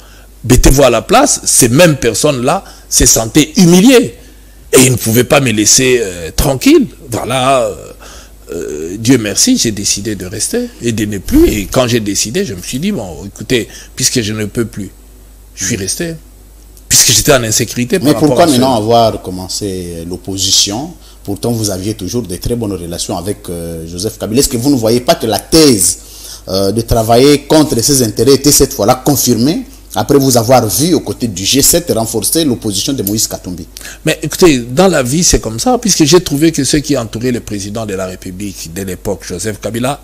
Mettez-vous à la place, ces mêmes personnes-là se sentaient humiliées et ils ne pouvaient pas me laisser tranquille. Voilà. Dieu merci, j'ai décidé de rester et de ne plus. Et quand j'ai décidé, je me suis dit, bon, écoutez, puisque je ne peux plus, je suis resté. Puisque j'étais en insécurité. Mais pourquoi maintenant avoir commencé l'opposition? Pourtant, vous aviez toujours de très bonnes relations avec Joseph Kabila. Est-ce que vous ne voyez pas que la thèse de travailler contre ses intérêts était cette fois-là confirmée après vous avoir vu aux côtés du G7 renforcer l'opposition de Moïse Katumbi? Mais écoutez, dans la vie, c'est comme ça, puisque j'ai trouvé que ceux qui entouraient le président de la République de l'époque, Joseph Kabila,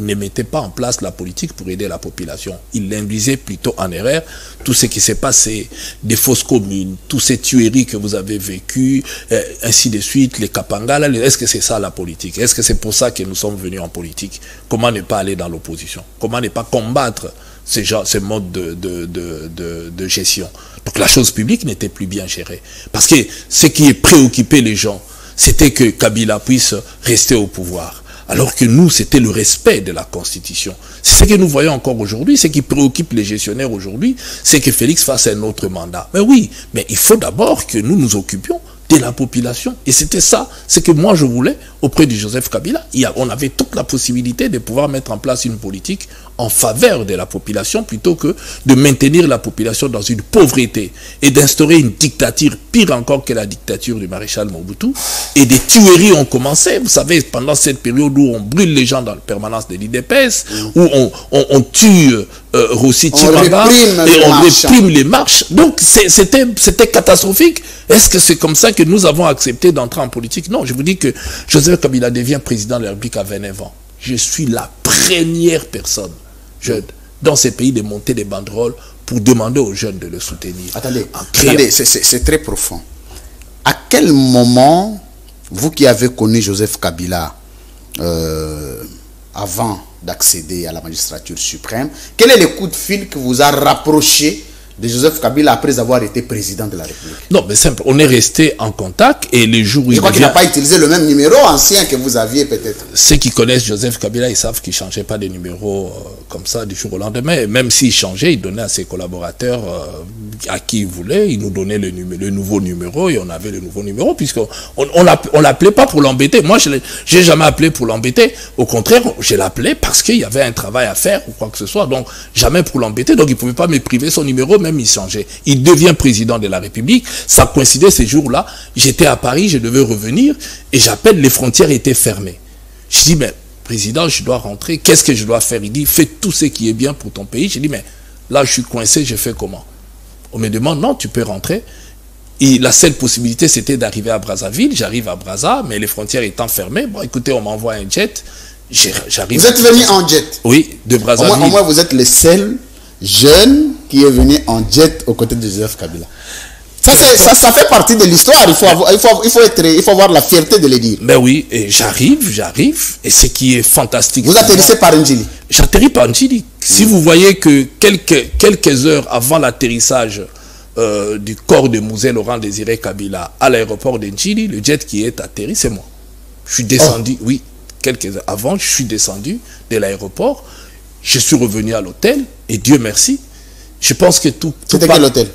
ne mettaient pas en place la politique pour aider la population. Ils l'induisaient plutôt en erreur. Tout ce qui s'est passé, des fausses communes, toutes ces tueries que vous avez vécues, ainsi de suite, les Kapangala, est-ce que c'est ça la politique? Est-ce que c'est pour ça que nous sommes venus en politique? Comment ne pas aller dans l'opposition? Comment ne pas combattre ces modes de gestion? Donc la chose publique n'était plus bien gérée. Parce que ce qui préoccupait les gens, c'était que Kabila puisse rester au pouvoir. Alors que nous, c'était le respect de la Constitution. C'est ce que nous voyons encore aujourd'hui, ce qui préoccupe les gestionnaires aujourd'hui, c'est que Félix fasse un autre mandat. Mais oui, mais il faut d'abord que nous nous occupions de la population. Et c'était ça, ce que moi je voulais auprès de Joseph Kabila. On avait toute la possibilité de pouvoir mettre en place une politique en faveur de la population plutôt que de maintenir la population dans une pauvreté et d'instaurer une dictature pire encore que la dictature du maréchal Mobutu. Et des tueries ont commencé. Vous savez, pendant cette période où on brûle les gens dans la permanence de l'IDPS, où on tue Rossi Chimanga et on réprime les marches. Donc c'était catastrophique. Est-ce que c'est comme ça que nous avons accepté d'entrer en politique? Non, je vous dis que Joseph Kabila devient président de la République à 29 ans. Je suis la première personne jeune dans ces pays de monter des banderoles pour demander aux jeunes de le soutenir. Attendez, c'est très profond. À quel moment, vous qui avez connu Joseph Kabila avant d'accéder à la magistrature suprême, quel est le coup de fil qui vous a rapproché de Joseph Kabila après avoir été président de la République? Non, mais simple, on est resté en contact et les jours où je crois qu'il n'a pas utilisé le même numéro ancien que vous aviez peut-être. Ceux qui connaissent Joseph Kabila, ils savent qu'il ne changeait pas de numéro comme ça du jour au lendemain. Et même s'il changeait, il donnait à ses collaborateurs à qui il voulait, il nous donnait le nouveau numéro et on avait le nouveau numéro puisqu'on on l'appelait pas pour l'embêter. Moi, je n'ai jamais appelé pour l'embêter. Au contraire, je l'appelais parce qu'il y avait un travail à faire ou quoi que ce soit. Donc, jamais pour l'embêter. Donc, il ne pouvait pas me priver son numéro, même il changeait. Il devient président de la République. Ça coïncidait ces jours-là. J'étais à Paris, je devais revenir et j'appelle, les frontières étaient fermées. Je dis, mais président, je dois rentrer. Qu'est-ce que je dois faire? Il dit, fais tout ce qui est bien pour ton pays. Je dis, mais là, je suis coincé, je fais comment? On me demande, non, tu peux rentrer. Et la seule possibilité, c'était d'arriver à Brazzaville. J'arrive à Brazza, mais les frontières étant fermées, bon, écoutez, on m'envoie un jet. J'arrive. Vous êtes venu en jet? Oui, de Brazzaville. Au moins, vous êtes le seul jeune qui est venu en jet aux côtés de Joseph Kabila. Ça fait partie de l'histoire. Il faut avoir la fierté de le dire. Ben oui, et j'arrive. Et ce qui est fantastique. Vous atterrissez par Njili? J'atterris par Njili. Si vous voyez que quelques heures avant l'atterrissage du corps de Mouzé Laurent Désiré Kabila à l'aéroport de Njili, le jet qui est atterri, c'est moi. Je suis descendu, oui, quelques heures avant, je suis descendu de l'aéroport. Je suis revenu à l'hôtel et Dieu merci. Je pense que tout. C'était quel hôtel?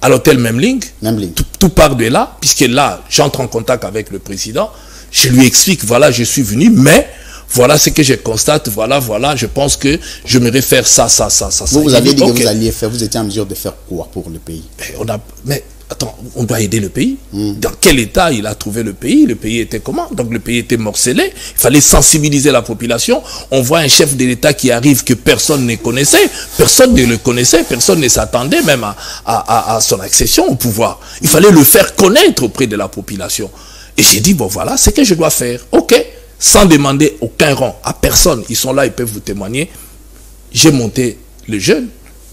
À l'hôtel Memling. Memling. Tout part de là, puisque là, j'entre en contact avec le président. Je lui explique, voilà, je suis venu, mais voilà ce que je constate, voilà, je pense que je me faire ça. Vous aviez dit que vous alliez faire, vous étiez en mesure de faire quoi pour le pays? Mais attends, on doit aider le pays. Dans quel état il a trouvé le pays? Le pays était comment? Donc le pays était morcelé. Il fallait sensibiliser la population. On voit un chef de l'État qui arrive que personne ne connaissait. Personne ne le connaissait. Personne ne s'attendait même à son accession au pouvoir. Il fallait le faire connaître auprès de la population. Et j'ai dit, bon voilà, c'est ce que je dois faire. Ok. Sans demander aucun rang à personne. Ils sont là, ils peuvent vous témoigner. J'ai monté le jeune.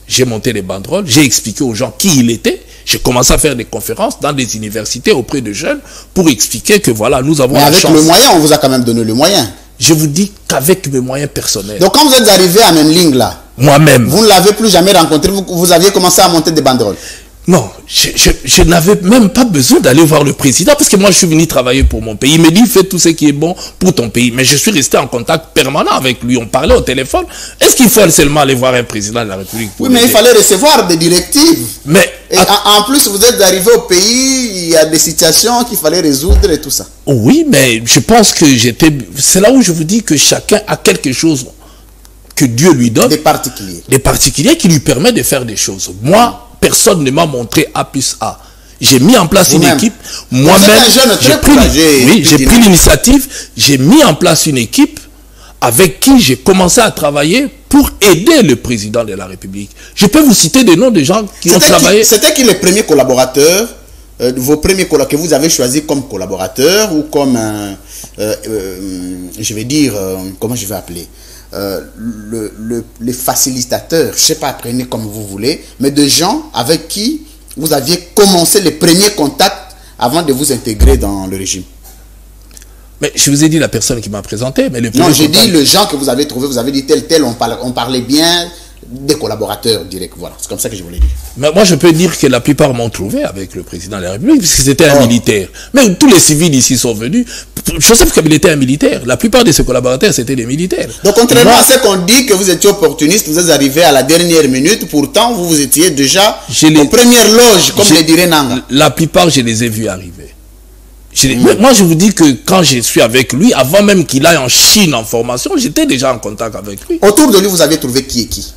J'ai monté les banderoles. J'ai expliqué aux gens qui il était. J'ai commencé à faire des conférences dans des universités auprès de jeunes pour expliquer que voilà, nous avons la chance. Mais avec le moyen, on vous a quand même donné le moyen. Je vous dis qu'avec mes moyens personnels. Donc quand vous êtes arrivé à Memling là, moi-même, vous ne l'avez plus jamais rencontré, vous aviez commencé à monter des banderoles? Non, je n'avais même pas besoin d'aller voir le président parce que moi je suis venu travailler pour mon pays. Il me dit fais tout ce qui est bon pour ton pays. Mais je suis resté en contact permanent avec lui. On parlait au téléphone. Est-ce qu'il faut seulement aller voir un président de la République? Oui, mais il fallait recevoir des directives. Mais et en plus, vous êtes arrivé au pays, il y a des situations qu'il fallait résoudre et tout ça. Oui, mais je pense que c'est là où je vous dis que chacun a quelque chose que Dieu lui donne. Des particuliers. Des particuliers qui lui permettent de faire des choses. Moi, personne ne m'a montré A plus A. J'ai mis en place une équipe. Moi-même, j'ai pris l'initiative. J'ai mis en place une équipe avec qui j'ai commencé à travailler pour aider le président de la République. Je peux vous citer des noms de gens qui ont travaillé. C'était qui les premiers collaborateurs, vos premiers collaborateurs que vous avez choisis comme collaborateurs ou comme, je vais dire, comment je vais appeler les facilitateurs, je ne sais pas, prenez comme vous voulez, mais de gens avec qui vous aviez commencé les premiers contacts avant de vous intégrer dans le régime. Mais je vous ai dit la personne qui m'a présenté, mais le non, j'ai dit le gens que vous avez trouvé, vous avez dit tel, on parlait bien, des collaborateurs directs. Voilà, c'est comme ça que je voulais dire. Mais moi, je peux dire que la plupart m'ont trouvé avec le président de la République, parce que c'était un militaire. Mais tous les civils ici sont venus. Joseph Kabila était un militaire. La plupart de ses collaborateurs, c'était des militaires. Donc, contrairement à ce qu'on dit, que vous étiez opportuniste, vous êtes arrivé à la dernière minute, pourtant, vous étiez déjà aux premières loges, comme le dirait Nanga. La plupart, je les ai vus arriver. Moi, je vous dis que quand je suis avec lui, avant même qu'il aille en Chine en formation, j'étais déjà en contact avec lui. Autour de lui, vous avez trouvé qui et qui?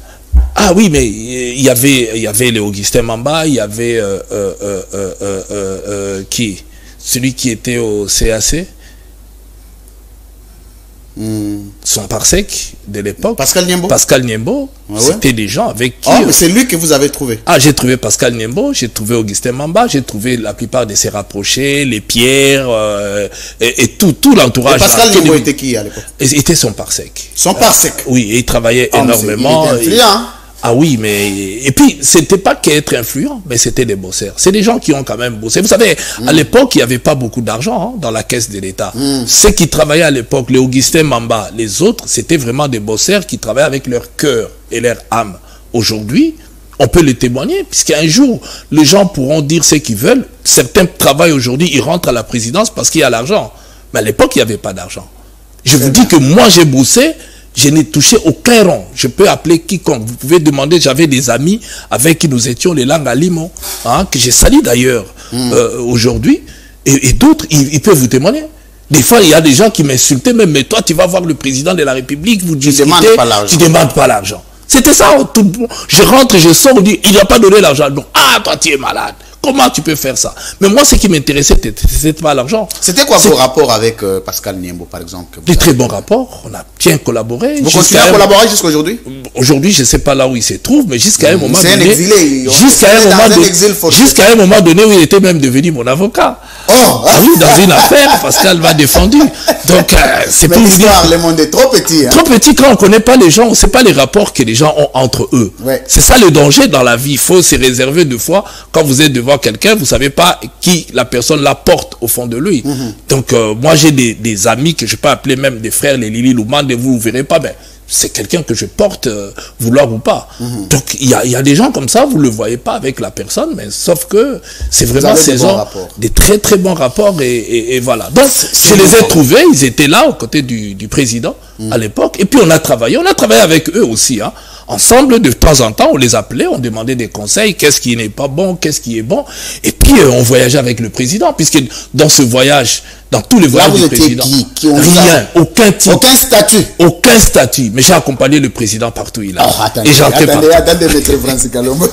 Ah oui, mais il y avait le Augustin Mamba, il y avait qui? Celui qui était au CAC. Son parsec de l'époque. Pascal Niembo. Pascal Niembo, ah c'était des gens avec qui... mais c'est lui que vous avez trouvé. Ah, j'ai trouvé Pascal Niembo, j'ai trouvé Augustin Mamba, j'ai trouvé la plupart de ses rapprochés, les Pierre, et tout l'entourage. Pascal Niembo était qui à l'époque? Il était son parsec. Son parsec. Oui, et il travaillait énormément. Il était influent. Ah oui, mais... Et puis, c'était pas qu'être influent, mais c'était des bosseurs. C'est des gens qui ont quand même bossé. Vous savez, à l'époque, il n'y avait pas beaucoup d'argent dans la caisse de l'État. Ceux qui travaillaient à l'époque, les Augustin Mamba, les autres, c'était vraiment des bosseurs qui travaillaient avec leur cœur et leur âme. Aujourd'hui, on peut le témoigner, puisqu'un jour, les gens pourront dire ce qu'ils veulent. Certains travaillent aujourd'hui, ils rentrent à la présidence parce qu'il y a l'argent. Mais à l'époque, il n'y avait pas d'argent. Je vous dis que moi, j'ai bossé. Je n'ai touché aucun rond. Je peux appeler quiconque. Vous pouvez demander, j'avais des amis avec qui nous étions les langues à Limo, que j'ai sali d'ailleurs aujourd'hui. Et d'autres, ils peuvent vous témoigner. Des fois, il y a des gens qui m'insultaient, même, mais toi, tu vas voir le président de la République, vous discutez, tu ne demandes pas l'argent. C'était ça. Je rentre, je sors, on dit, il n'a pas donné l'argent. Donc, ah, toi, tu es malade. Comment tu peux faire ça? Mais moi, ce qui m'intéressait, c'était pas l'argent. C'était quoi vos rapports avec Pascal Niembo, par exemple? Des très bons rapports. On a bien collaboré. Vous continuez à collaborer jusqu'à aujourd'hui? Aujourd'hui, je ne sais pas là où il se trouve, mais jusqu'à un moment donné... C'est un exilé. Jusqu'à un moment donné où il était même devenu mon avocat. Oh! Ah oui, dans une affaire, Pascal m'a défendu. Donc, c'est pour vous dire... Le monde est trop petit. Trop petit, quand on ne connaît pas les gens, on ne sait pas les rapports que les gens ont entre eux. Ouais. C'est ça le danger dans la vie. Il faut se réserver deux fois. Quand vous êtes devant quelqu'un, vous ne savez pas qui la personne la porte au fond de lui. Donc, moi, j'ai des amis que je peux appeler même des frères, les Lili Loumande, vous ne verrez pas, mais c'est quelqu'un que je porte, vouloir ou pas. Donc, il y a des gens comme ça, vous ne le voyez pas avec la personne, mais sauf que c'est vraiment des très très bons rapports et voilà. Donc, je les ai trouvés, ils étaient là aux côtés du président à l'époque, et puis on a travaillé avec eux aussi, ensemble. De temps en temps, on les appelait, on demandait des conseils, qu'est-ce qui n'est pas bon, qu'est-ce qui est bon, et puis on voyageait avec le président, puisque dans ce voyage, dans tous les voyages du président, rien, aucun titre, aucun statut, mais j'ai accompagné le président partout où il a. Attendez, maître Francis Kalombo.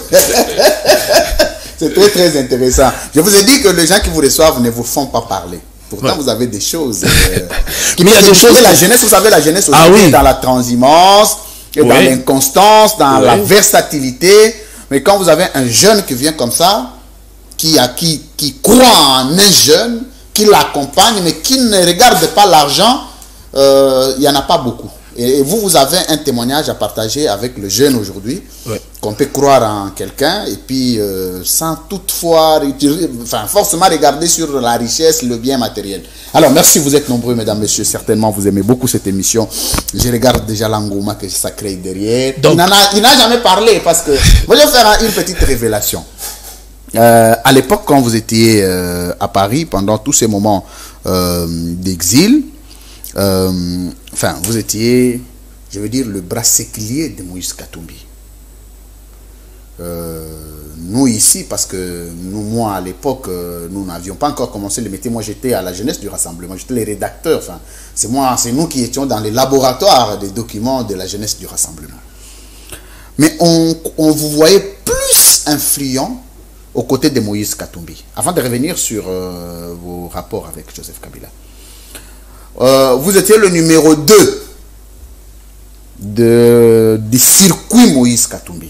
C'est très très intéressant. Je vous ai dit que les gens qui vous reçoivent ne vous font pas parler. Pourtant, vous avez des choses mais il y a des choses. La jeunesse, vous savez, la jeunesse aussi, dans la transhumance, dans l'inconstance, dans la versatilité. Mais quand vous avez un jeune qui vient comme ça, qui croit en un jeune, qui l'accompagne, mais qui ne regarde pas l'argent, il n'y en a pas beaucoup. Et vous avez un témoignage à partager avec le jeune aujourd'hui, qu'on peut croire en quelqu'un, et puis sans toutefois, forcément regarder sur la richesse, le bien matériel. Alors, merci, vous êtes nombreux, mesdames, messieurs, certainement, vous aimez beaucoup cette émission. Je regarde déjà l'engouement que ça crée derrière. Donc, il n'a jamais parlé, parce que, je vais faire une petite révélation. À l'époque, quand vous étiez à Paris, pendant tous ces moments d'exil, vous étiez, je veux dire, le bras séculier de Moïse Katumbi. Nous ici, parce que moi à l'époque, nous n'avions pas encore commencé le métier. Moi j'étais à la jeunesse du rassemblement, j'étais les rédacteurs. C'est nous qui étions dans les laboratoires des documents de la jeunesse du rassemblement. Mais on vous voyait plus influent aux côtés de Moïse Katumbi. Avant de revenir sur vos rapports avec Joseph Kabila. Vous étiez le numéro 2 du circuit Moïse Katumbi.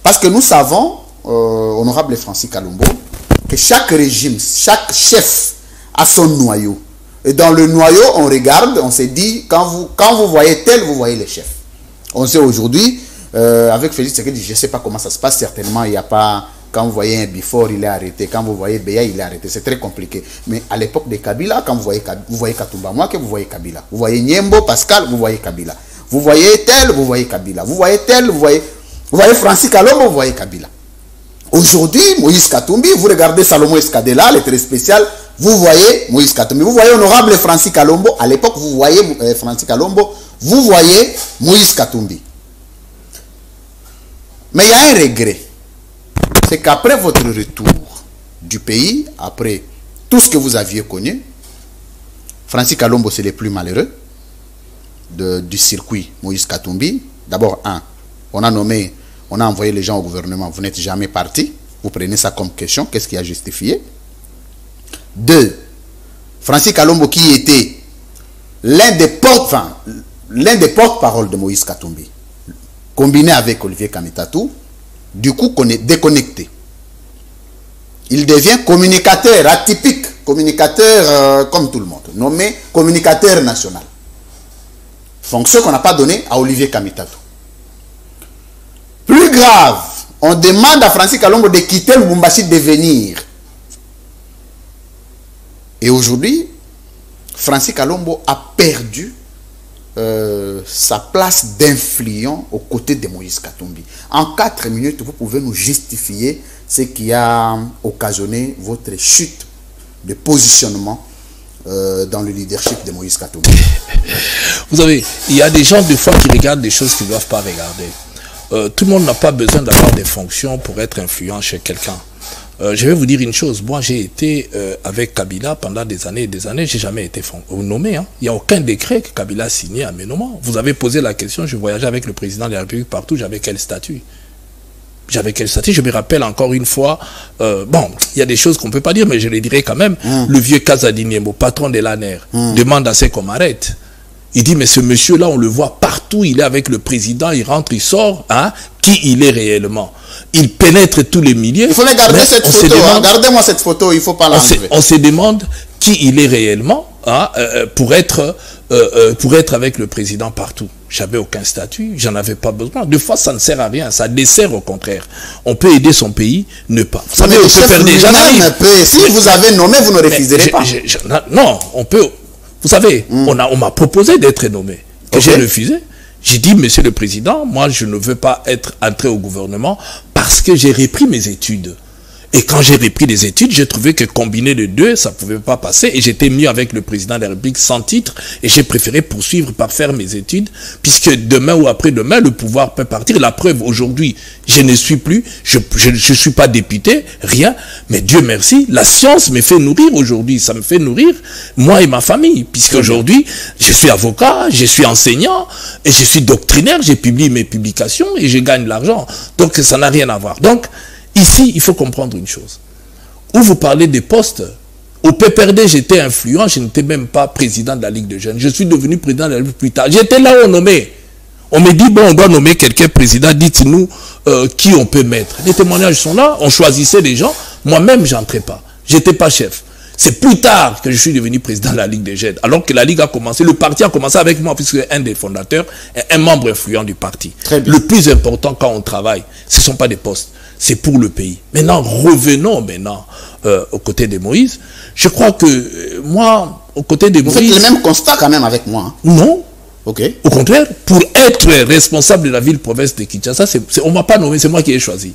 Parce que nous savons, honorable Francis Kalombo, que chaque régime, chaque chef a son noyau. Et dans le noyau, on regarde, on se dit, quand vous voyez tel, vous voyez les chefs. On sait aujourd'hui, avec Félix Tshisekedi, je ne sais pas comment ça se passe, certainement il n'y a pas... Quand vous voyez un Bifor, il est arrêté. Quand vous voyez Beya, il est arrêté. C'est très compliqué. Mais à l'époque de Kabila, quand vous voyez Katumba, moi que vous voyez Kabila. Vous voyez Niembo, Pascal, vous voyez Kabila. Vous voyez tel, vous voyez Kabila. Vous voyez tel, vous voyez... Vous voyez Francis Kalombo, vous voyez Kabila. Aujourd'hui, Moïse Katumbi, vous regardez Salomon Escadela, le très spécial, vous voyez Moïse Katumbi. Vous voyez honorable Francis Kalombo, à l'époque, vous voyez Francis Kalombo, vous voyez Moïse Katumbi. Mais il y a un regret. C'est qu'après votre retour du pays, après tout ce que vous aviez connu, Francis Kalombo, c'est le plus malheureux du circuit Moïse Katumbi. D'abord, on a envoyé les gens au gouvernement, vous n'êtes jamais parti. Vous prenez ça comme question, qu'est-ce qui a justifié? 2, Francis Kalombo qui était l'un des porte-parole de Moïse Katumbi, combiné avec Olivier Kamitatou, du coup qu'on est déconnecté. Il devient communicateur atypique, communicateur comme tout le monde, nommé communicateur national. Fonction qu'on n'a pas donnée à Olivier Kamitatou. Plus grave, on demande à Francis Kalombo de quitter Lubumbashi, de venir. Et aujourd'hui, Francis Kalombo a perdu sa place d'influence aux côtés de Moïse Katumbi. En 4 minutes, vous pouvez nous justifier ce qui a occasionné votre chute de positionnement dans le leadership de Moïse Katumbi. Vous savez, il y a des gens, des fois, qui regardent des choses qu'ils ne doivent pas regarder. Tout le monde n'a pas besoin d'avoir des fonctions pour être influent chez quelqu'un. Je vais vous dire une chose. Moi, j'ai été avec Kabila pendant des années et des années. Je n'ai jamais été nommé. Hein. Il n'y a aucun décret que Kabila a signé à mes nommements. Vous avez posé la question, je voyageais avec le président de la République partout. J'avais quel statut? J'avais quel statut? Je me rappelle encore une fois, bon, il y a des choses qu'on ne peut pas dire, mais je les dirai quand même. Le vieux Kazadiniembo, patron de l'ANER, demande à ses qu'on m'arrête. Il dit, mais ce monsieur-là, on le voit partout, il est avec le président, il rentre, il sort, hein, qui il est réellement. Il pénètre tous les milieux. Il faut garder cette photo, gardez-moi cette photo, il ne faut pas l'enlever. On se demande qui il est réellement, hein, pour être avec le président partout. J'avais aucun statut, j'en avais pas besoin. Des fois, ça ne sert à rien, ça dessert au contraire. On peut aider son pays, ne pas. Vous savez, on peut faire des gens. Si vous avez nommé, vous ne refuserez pas. Non, on peut. Vous savez, on m'a proposé d'être nommé, que j'ai refusé. J'ai dit, monsieur le président, moi je ne veux pas être entré au gouvernement parce que j'ai repris mes études. Et quand j'ai repris les études, j'ai trouvé que combiner les deux, ça ne pouvait pas passer. Et j'étais mieux avec le président de la République sans titre. Et j'ai préféré poursuivre par faire mes études. Puisque demain ou après-demain, le pouvoir peut partir. La preuve, aujourd'hui, je ne suis plus. Je suis pas député, rien. Mais Dieu merci, la science me fait nourrir aujourd'hui. Ça me fait nourrir, moi et ma famille. Puisqu'aujourd'hui, je suis avocat, je suis enseignant. Et je suis doctrinaire. J'ai publié mes publications et je gagne de l'argent. Donc, ça n'a rien à voir. Donc, ici, il faut comprendre une chose. Où vous parlez des postes, au PPRD, j'étais influent, je n'étais même pas président de la Ligue de jeunes. Je suis devenu président de la Ligue plus tard. J'étais là où on nommait. On me dit, bon, on doit nommer quelqu'un président, dites-nous qui on peut mettre. Les témoignages sont là, on choisissait les gens. Moi-même, je n'entrais pas. Je n'étais pas chef. C'est plus tard que je suis devenu président de la Ligue des jeunes. Alors que la Ligue a commencé, le parti a commencé avec moi, puisque un des fondateurs est un membre influent du parti. Le plus important quand on travaille, ce ne sont pas des postes. C'est pour le pays. Maintenant, revenons aux côtés de Moïse. Je crois que moi, aux côtés de Moïse... Vous faites le même constat quand même avec moi. Hein? Non. Ok. Au contraire, pour être responsable de la ville-province de Kinshasa, on ne m'a pas nommé, c'est moi qui ai choisi.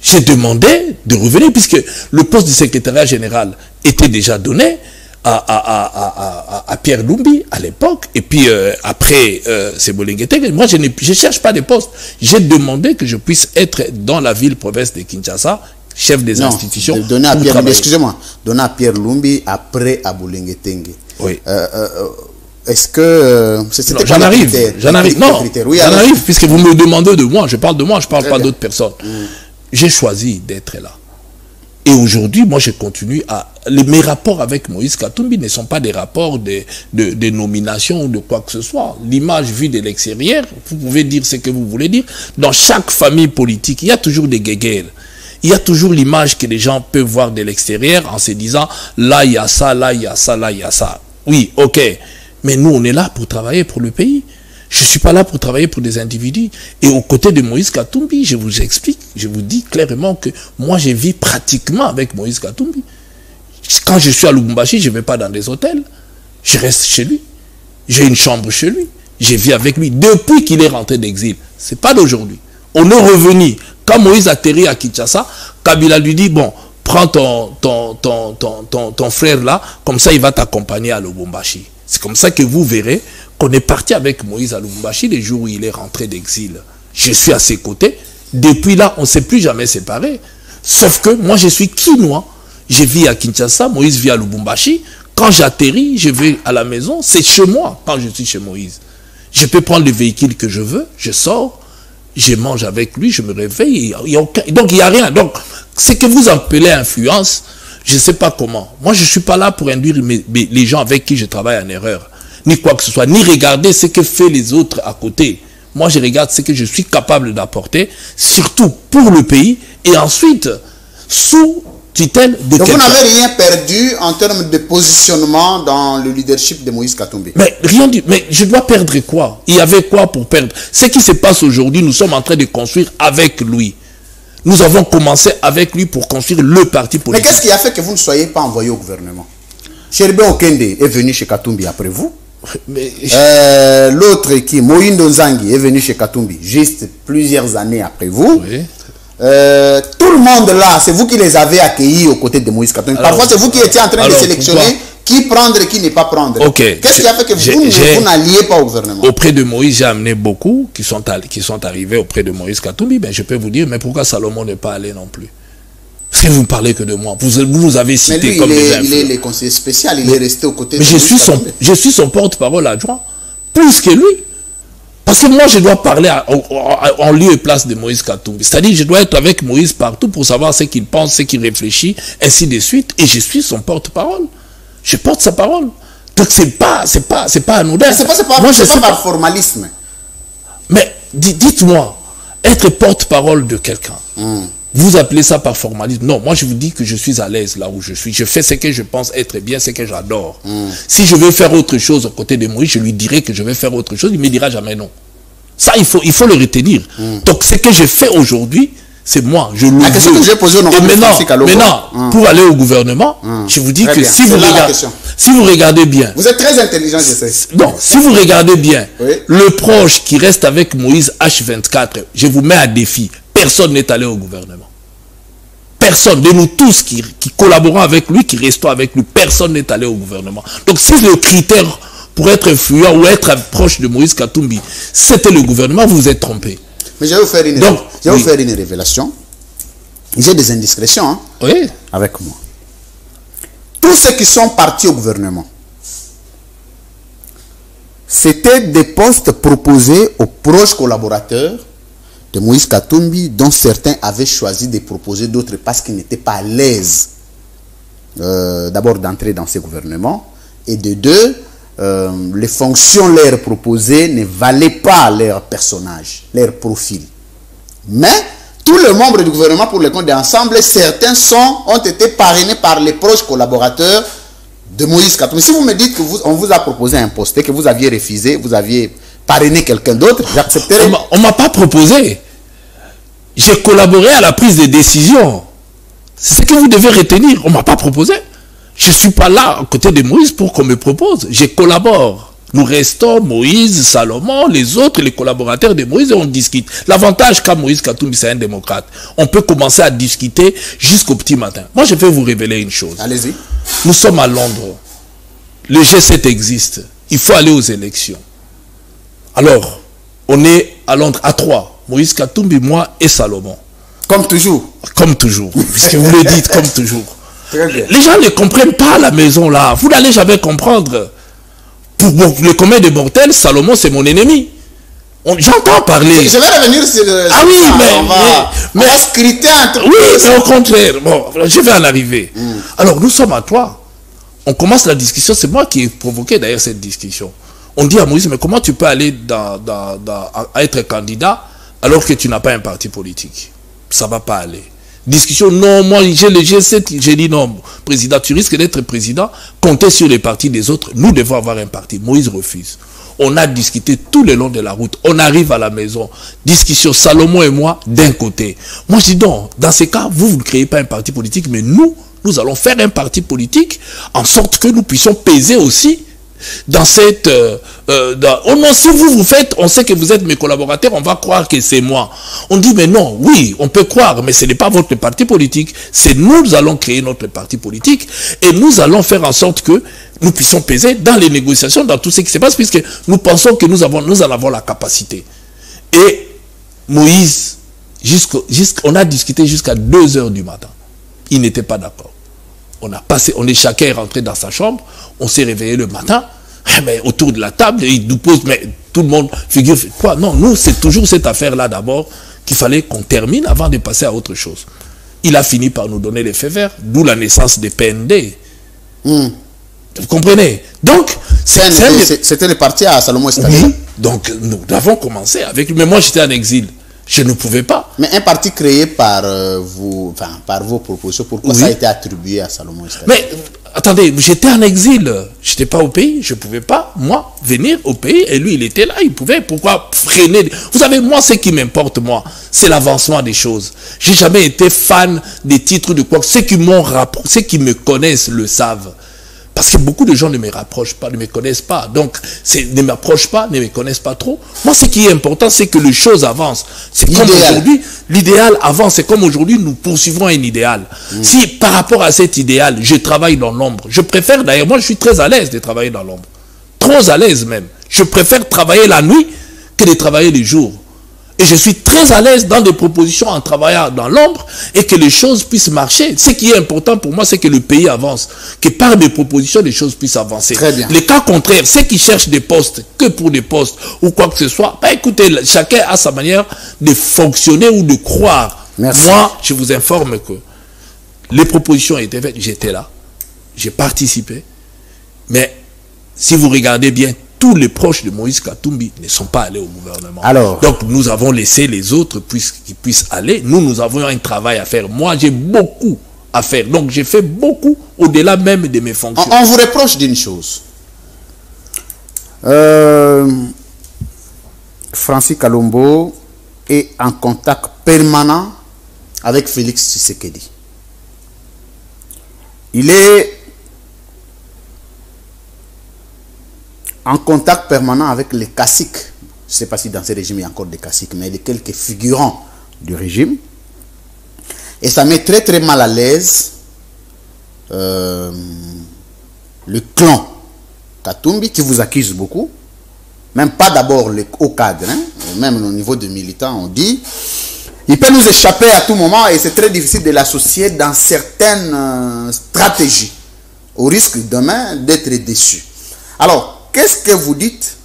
J'ai demandé de revenir, puisque le poste du secrétariat général était déjà donné à Pierre Lumbi à l'époque, et puis après c'est Bolingueteng. Moi je ne cherche pas de poste. J'ai demandé que je puisse être dans la ville-province de Kinshasa, chef des institutions. Donner à Pierre, excusez-moi, donner à Pierre Lumbi après à Bolingueteng. Oui. Est-ce que j'en arrive, non, oui, j'en arrive, puisque vous me demandez de moi, je parle de moi, je ne parle pas d'autres personnes. J'ai choisi d'être là. Et aujourd'hui, moi, je continue à... Mes rapports avec Moïse Katumbi ne sont pas des rapports de nomination ou de quoi que ce soit. L'image vue de l'extérieur, vous pouvez dire ce que vous voulez dire. Dans chaque famille politique, il y a toujours des guéguerres. Il y a toujours l'image que les gens peuvent voir de l'extérieur en se disant, là, il y a ça, là, il y a ça, là, il y a ça. Oui, ok. Mais nous, on est là pour travailler pour le pays. Je ne suis pas là pour travailler pour des individus. Et aux côtés de Moïse Katumbi, je vous explique, je vous dis clairement que moi, je vis pratiquement avec Moïse Katumbi. Quand je suis à Lubumbashi, je ne vais pas dans des hôtels. Je reste chez lui. J'ai une chambre chez lui. Je vis avec lui depuis qu'il est rentré d'exil. Ce n'est pas d'aujourd'hui. On est revenu. Quand Moïse atterrit à Kinshasa, Kabila lui dit, bon, prends ton frère là, comme ça il va t'accompagner à Lubumbashi. C'est comme ça que vous verrez qu'on est parti avec Moïse à Lubumbashi les jours où il est rentré d'exil. Je suis à ses côtés. Depuis là, on ne s'est plus jamais séparés. Sauf que moi, je suis quinois. Je vis à Kinshasa, Moïse vit à Lubumbashi. Quand j'atterris, je vais à la maison. C'est chez moi quand je suis chez Moïse. Je peux prendre le véhicule que je veux, je sors, je mange avec lui, je me réveille. Donc, il n'y a rien. Donc, ce que vous appelez influence, je ne sais pas comment. Moi, je ne suis pas là pour induire les gens avec qui je travaille en erreur. Ni quoi que ce soit. Ni regarder ce que font les autres à côté. Moi, je regarde ce que je suis capable d'apporter, surtout pour le pays, et ensuite, sous tutelle de quelqu'un. Donc, vous n'avez rien perdu en termes de positionnement dans le leadership de Moïse Katumbi? Mais rien du... Mais je dois perdre quoi? Il y avait quoi pour perdre? Ce qui se passe aujourd'hui, nous sommes en train de construire avec lui. Nous avons commencé avec lui pour construire le parti politique. Mais qu'est-ce qui a fait que vous ne soyez pas envoyé au gouvernement? Cheribé Okende est venu chez Katumbi après vous. L'autre qui, Moïndo Nzangi, est venu chez Katumbi juste plusieurs années après vous. Oui. Tout le monde là, c'est vous qui les avez accueillis aux côtés de Moïse Katumbi. Parfois, c'est vous qui étiez en train de sélectionner qui prendre et qui ne pas prendre. Okay. Qu'est-ce qui a fait que vous n'alliez pas au gouvernement? Auprès de Moïse, j'ai amené beaucoup qui sont arrivés auprès de Moïse Katumbi. Ben, je peux vous dire, mais pourquoi Salomon n'est pas allé non plus? Parce que vous ne parlez que de moi. Vous nous avez cité mais lui, comme des il est le conseiller spécial, il est resté aux côtés de Moïse Katumbi. Je suis son porte-parole adjoint, plus que lui. Parce que moi, je dois parler en lieu et place de Moïse Katumbi. C'est-à-dire, je dois être avec Moïse partout pour savoir ce qu'il pense, ce qu'il réfléchit, ainsi de suite. Et je suis son porte-parole. Je porte sa parole. Donc, c'est pas anodin. C'est pas par formalisme. Mais, dites-moi, être porte-parole de quelqu'un, vous appelez ça par formalisme? Non, moi je vous dis que je suis à l'aise là où je suis. Je fais ce que je pense être bien, ce que j'adore. Si je veux faire autre chose aux côtés de Moïse, je lui dirai que je vais faire autre chose. Il ne me dira jamais non. Ça, il faut le retenir. Donc, ce que je fais aujourd'hui, c'est moi. Je le veux. La question que j'ai posée au maintenant, pour aller au gouvernement, je vous dis que si vous regardez bien... Vous êtes très intelligent, je sais. Non, si vous regardez bien, le proche qui reste avec Moïse H24, je vous mets à défi. Personne n'est allé au gouvernement. Personne de nous tous qui collaborons avec lui, qui restons avec lui, personne n'est allé au gouvernement. Donc si le critère pour être influent ou être proche de Moïse Katumbi, c'était le gouvernement, vous vous êtes trompé. Mais je vais vous faire une révélation. J'ai des indiscrétions avec moi. Tous ceux qui sont partis au gouvernement, c'était des postes proposés aux proches collaborateurs de Moïse Katumbi, dont certains avaient choisi de proposer d'autres parce qu'ils n'étaient pas à l'aise d'abord d'entrer dans ces gouvernements, et de deux, les fonctions leur proposées ne valaient pas leur personnage, leur profil. Mais tous les membres du gouvernement pour le compte d'ensemble, certains ont été parrainés par les proches collaborateurs de Moïse Katumbi. Si vous me dites qu'on vous a proposé un poste et que vous aviez refusé, vous aviez parrainer quelqu'un d'autre, j'accepterai. On ne m'a pas proposé. J'ai collaboré à la prise de décision. C'est ce que vous devez retenir. On ne m'a pas proposé. Je ne suis pas là à côté de Moïse pour qu'on me propose. Je collabore. Nous restons, Moïse, Salomon, les autres, les collaborateurs de Moïse, et on discute. L'avantage qu'a Moïse Katumbi, c'est un démocrate. On peut commencer à discuter jusqu'au petit matin. Moi, je vais vous révéler une chose. Allez-y. Nous sommes à Londres. Le G7 existe. Il faut aller aux élections. Alors, on est à Londres à 3. Moïse Katumbi, moi et Salomon. Comme toujours. Comme toujours. Puisque vous le dites, comme toujours. Très bien. Les gens ne comprennent pas à la maison là. Vous n'allez jamais comprendre. Pour le commun des mortels, Salomon, c'est mon ennemi. J'entends parler. Je vais revenir sur le... Ah oui, mais... On va scruter un truc. Oui, mais au contraire. Bon, je vais en arriver. Alors, nous sommes à 3. On commence la discussion. C'est moi qui ai provoqué d'ailleurs cette discussion. On dit à Moïse, mais comment tu peux aller à être candidat alors que tu n'as pas un parti politique? Ça ne va pas aller. Discussion, non, moi j'ai le G7, j'ai dit non, président, tu risques d'être président, comptez sur les partis des autres, nous devons avoir un parti. Moïse refuse. On a discuté tout le long de la route, on arrive à la maison, discussion, Salomon et moi, d'un côté. Moi je dis non, dans ces cas, vous ne créez pas un parti politique, mais nous allons faire un parti politique en sorte que nous puissions peser aussi dans cette... oh non, si vous faites, on sait que vous êtes mes collaborateurs, on va croire que c'est moi. On dit, mais non, oui, on peut croire, mais ce n'est pas votre parti politique. C'est nous allons créer notre parti politique et nous allons faire en sorte que nous puissions peser dans les négociations, dans tout ce qui se passe, puisque nous pensons que nous en avons la capacité. Et Moïse, on a discuté jusqu'à 2 h du matin. Il n'était pas d'accord. On est chacun rentré dans sa chambre, on s'est réveillé le matin, mais autour de la table, il nous pose, mais tout le monde figure quoi? Non, nous, c'est toujours cette affaire-là d'abord qu'il fallait qu'on termine avant de passer à autre chose. Il a fini par nous donner les faits verts, d'où la naissance des PND. Vous comprenez? Donc, c'était le parti à Salomon Escalier. Oui. Donc, nous avons commencé avec lui. Mais moi, j'étais en exil. Je ne pouvais pas. Mais un parti créé par vous, enfin, par vos propositions, pourquoi ça a été attribué à Salomon Escalier? Mais attendez, j'étais en exil. Je n'étais pas au pays. Je ne pouvais pas, moi, venir au pays. Et lui, il était là. Il pouvait. Pourquoi freiner? Vous savez, moi, ce qui m'importe, moi, c'est l'avancement des choses. Je n'ai jamais été fan des titres de quoi. Ceux qui me connaissent le savent. Parce que beaucoup de gens ne me rapprochent pas, ne me connaissent pas. Donc, ne m'approchent pas, ne me connaissent pas trop. Moi, ce qui est important, c'est que les choses avancent. C'est comme aujourd'hui, l'idéal avance. C'est comme aujourd'hui, nous poursuivons un idéal. Si, par rapport à cet idéal, je travaille dans l'ombre, je préfère, d'ailleurs, moi, je suis très à l'aise de travailler dans l'ombre. Trop à l'aise même. Je préfère travailler la nuit que de travailler le jour. Et je suis très à l'aise dans des propositions en travaillant dans l'ombre et que les choses puissent marcher. Ce qui est important pour moi, c'est que le pays avance. Que par mes propositions, les choses puissent avancer. Très bien. Les cas contraires, ceux qui cherchent des postes que pour des postes ou quoi que ce soit, bah écoutez, chacun a sa manière de fonctionner ou de croire. Merci. Moi, je vous informe que les propositions étaient faites, j'étais là, j'ai participé. Mais si vous regardez bien, tous les proches de Moïse Katumbi ne sont pas allés au gouvernement. Alors, donc nous avons laissé les autres qui puissent aller. Nous avons un travail à faire. Moi, j'ai beaucoup à faire. Donc j'ai fait beaucoup au-delà même de mes fonctions. On vous reproche d'une chose. Francis Kalombo est en contact permanent avec Félix Tshisekedi. Il est en contact permanent avec les caciques. Je ne sais pas si dans ce régime il y a encore des caciques, mais les quelques figurants du régime. Et ça met très très mal à l'aise le clan Katumbi qui vous accuse beaucoup. Même pas d'abord le haut cadre, hein, même au niveau des militants, on dit il peut nous échapper à tout moment et c'est très difficile de l'associer dans certaines stratégies, au risque demain d'être déçu. Alors, qu'est-ce que vous dites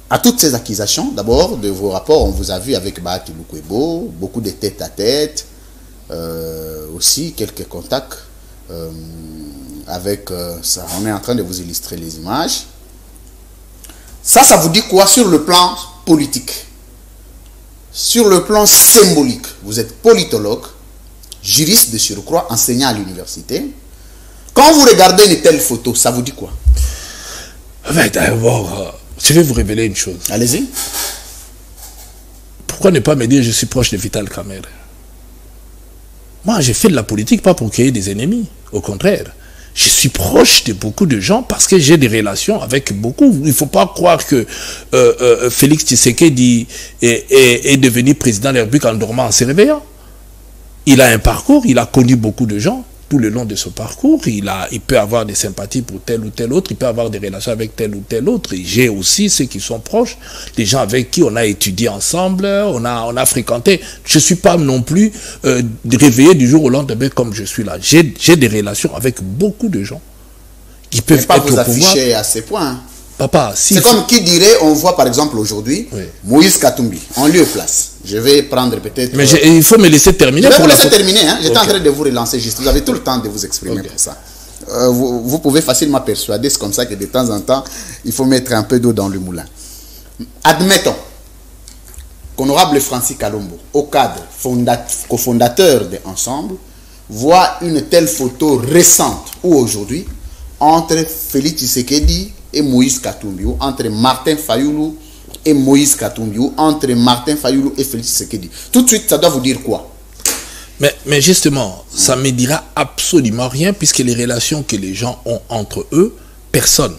à toutes ces accusations? D'abord, de vos rapports, on vous a vu avec Bahati Lukwebo, beaucoup de tête-à-tête, aussi quelques contacts avec ça. On est en train de vous illustrer les images. Ça vous dit quoi sur le plan politique? Sur le plan symbolique, vous êtes politologue, juriste de surcroît, enseignant à l'université. Quand vous regardez une telle photo, ça vous dit quoi? D'abord, je vais vous révéler une chose. Allez-y. Pourquoi ne pas me dire je suis proche de Vital Kamerhe? Moi, j'ai fait de la politique pas pour créer des ennemis. Au contraire, je suis proche de beaucoup de gens parce que j'ai des relations avec beaucoup. Il ne faut pas croire que Félix Tshisekedi est devenu président de la République en dormant, en se réveillant. Il a un parcours, il a connu beaucoup de gens. Tout le long de ce parcours, il peut avoir des sympathies pour tel ou tel autre, il peut avoir des relations avec tel ou tel autre. J'ai aussi ceux qui sont proches, des gens avec qui on a étudié ensemble, on a fréquenté. Je ne suis pas non plus réveillé du jour au lendemain comme je suis là. J'ai des relations avec beaucoup de gens qui peuvent être au pouvoir. Pas vous afficher à ces points. Hein. Papa, si c'est comme qui dirait, on voit par exemple aujourd'hui, oui, Moïse Katumbi, en lieu et place. Je vais prendre peut-être... Mais il faut me laisser terminer. Je vais vous laisser terminer. Hein. J'étais en train de vous relancer juste. Vous avez tout le temps de vous exprimer pour ça. Vous pouvez facilement persuader, c'est comme ça que de temps en temps, il faut mettre un peu d'eau dans le moulin. Admettons qu'honorable Francis Kalombo, au cadre, cofondateur de Ensemble, voit une telle photo récente ou aujourd'hui entre Félix Tshisekedi et Moïse Katumbi, ou entre Martin Fayoulou et Moïse Katumbi, ou entre Martin Fayoulou et Félix Tshisekedi. Tout de suite, ça doit vous dire quoi? Mais justement, ça ne me dira absolument rien puisque les relations que les gens ont entre eux, personne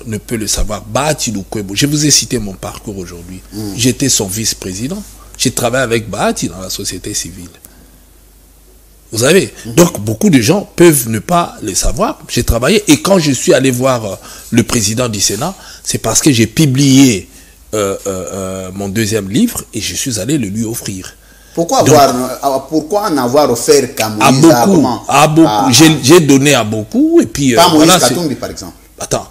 ne peut le savoir. Bahati Lukwebo, je vous ai cité mon parcours aujourd'hui. J'étais son vice-président. J'ai travaillé avec Bahati dans la société civile. Vous savez, donc beaucoup de gens peuvent ne pas le savoir. J'ai travaillé et quand je suis allé voir le président du Sénat, c'est parce que j'ai publié mon deuxième livre et je suis allé le lui offrir. Pourquoi en avoir offert qu'à Moïse? À beaucoup. J'ai donné à beaucoup et puis... Pas Moïse Katumbi par exemple. Attends,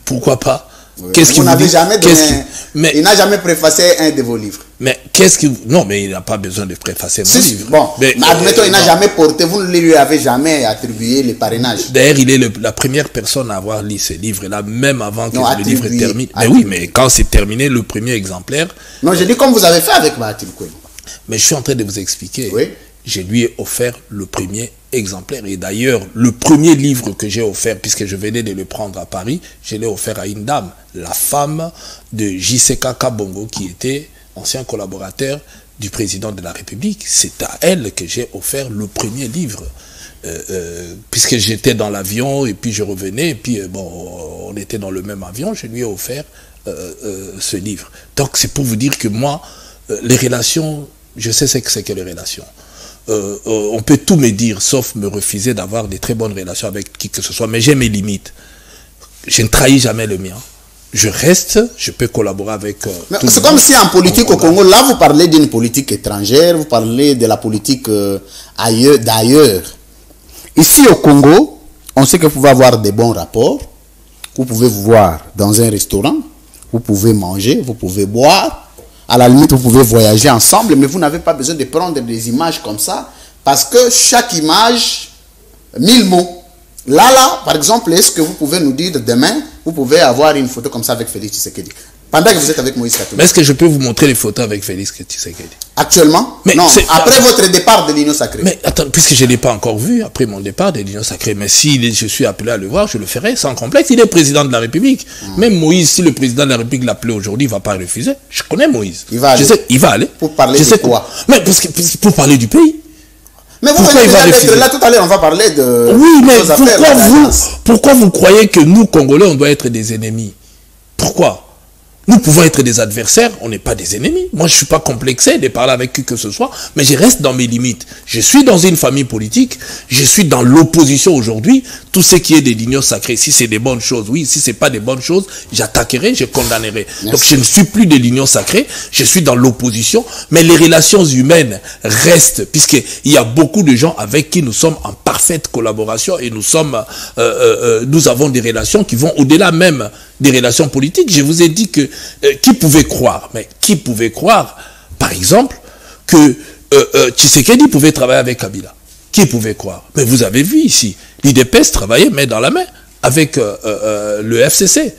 pourquoi pas? Oui. Vous n'avez jamais donné... Il n'a jamais préfacé un de vos livres. Mais qu'est-ce que... Non, mais il n'a pas besoin de préfacer mon livre. Bon, mais admettons, il n'a jamais porté, vous ne lui avez jamais attribué les parrainages. D'ailleurs, il est la première personne à avoir lu ce livre-là, même avant que le livre termine. Mais oui, mais quand c'est terminé, le premier exemplaire... Non, je dis comme vous avez fait avec Bahati Lukwebo. Mais je suis en train de vous expliquer. Oui. Je lui ai offert le premier exemplaire. Et d'ailleurs, le premier livre que j'ai offert, puisque je venais de le prendre à Paris, je l'ai offert à une dame, la femme de J.C.K. Kabongo, qui était ancien collaborateur du président de la République. C'est à elle que j'ai offert le premier livre. Puisque j'étais dans l'avion et puis je revenais, et puis bon, on était dans le même avion, je lui ai offert ce livre. Donc c'est pour vous dire que moi, les relations, je sais ce que c'est que les relations. On peut tout me dire, sauf me refuser d'avoir des très bonnes relations avec qui que ce soit, mais j'ai mes limites. Je ne trahis jamais le mien. Je reste, je peux collaborer avec... c'est comme si en politique au Congo, là vous parlez d'une politique étrangère, vous parlez de la politique d'ailleurs. Ici au Congo, on sait que vous pouvez avoir des bons rapports, vous pouvez vous voir dans un restaurant, vous pouvez manger, vous pouvez boire, à la limite vous pouvez voyager ensemble, mais vous n'avez pas besoin de prendre des images comme ça, parce que chaque image, 1000 mots. Là, par exemple, est-ce que vous pouvez nous dire demain, vous pouvez avoir une photo comme ça avec Félix Tshisekedi, pendant que vous êtes avec Moïse Katumbi? Mais est-ce que je peux vous montrer les photos avec Félix Tshisekedi? Actuellement? Mais non, après votre départ de l'Union Sacrée. Mais attends, puisque je ne l'ai pas encore vu, après mon départ de l'Union Sacrée, mais si je suis appelé à le voir, je le ferai sans complexe. Il est président de la République. Même Moïse, si le président de la République l'appelait aujourd'hui, il ne va pas refuser. Je connais Moïse. Il va aller. Il va aller. Pour parler de quoi? Mais pour parler du pays. Mais vous venez d'être là tout à l'heure, on va parler de... Oui, mais pourquoi vous croyez que nous, Congolais, on doit être des ennemis? Pourquoi? Nous pouvons être des adversaires, on n'est pas des ennemis. Moi, je ne suis pas complexé de parler avec qui que ce soit, mais je reste dans mes limites. Je suis dans une famille politique, je suis dans l'opposition aujourd'hui. Tout ce qui est des l'Union Sacrée, si c'est des bonnes choses, oui. Si ce n'est pas des bonnes choses, j'attaquerai, je condamnerai. Merci. Donc, je ne suis plus de l'Union Sacrée, je suis dans l'opposition, mais les relations humaines restent, puisqu'il y a beaucoup de gens avec qui nous sommes en parfaite collaboration et nous avons des relations qui vont au-delà même des relations politiques. Je vous ai dit que qui pouvait croire, mais qui pouvait croire, par exemple, que Tshisekedi pouvait travailler avec Kabila? Qui pouvait croire? Mais vous avez vu ici, l'IDPS travaillait main dans la main avec le FCC.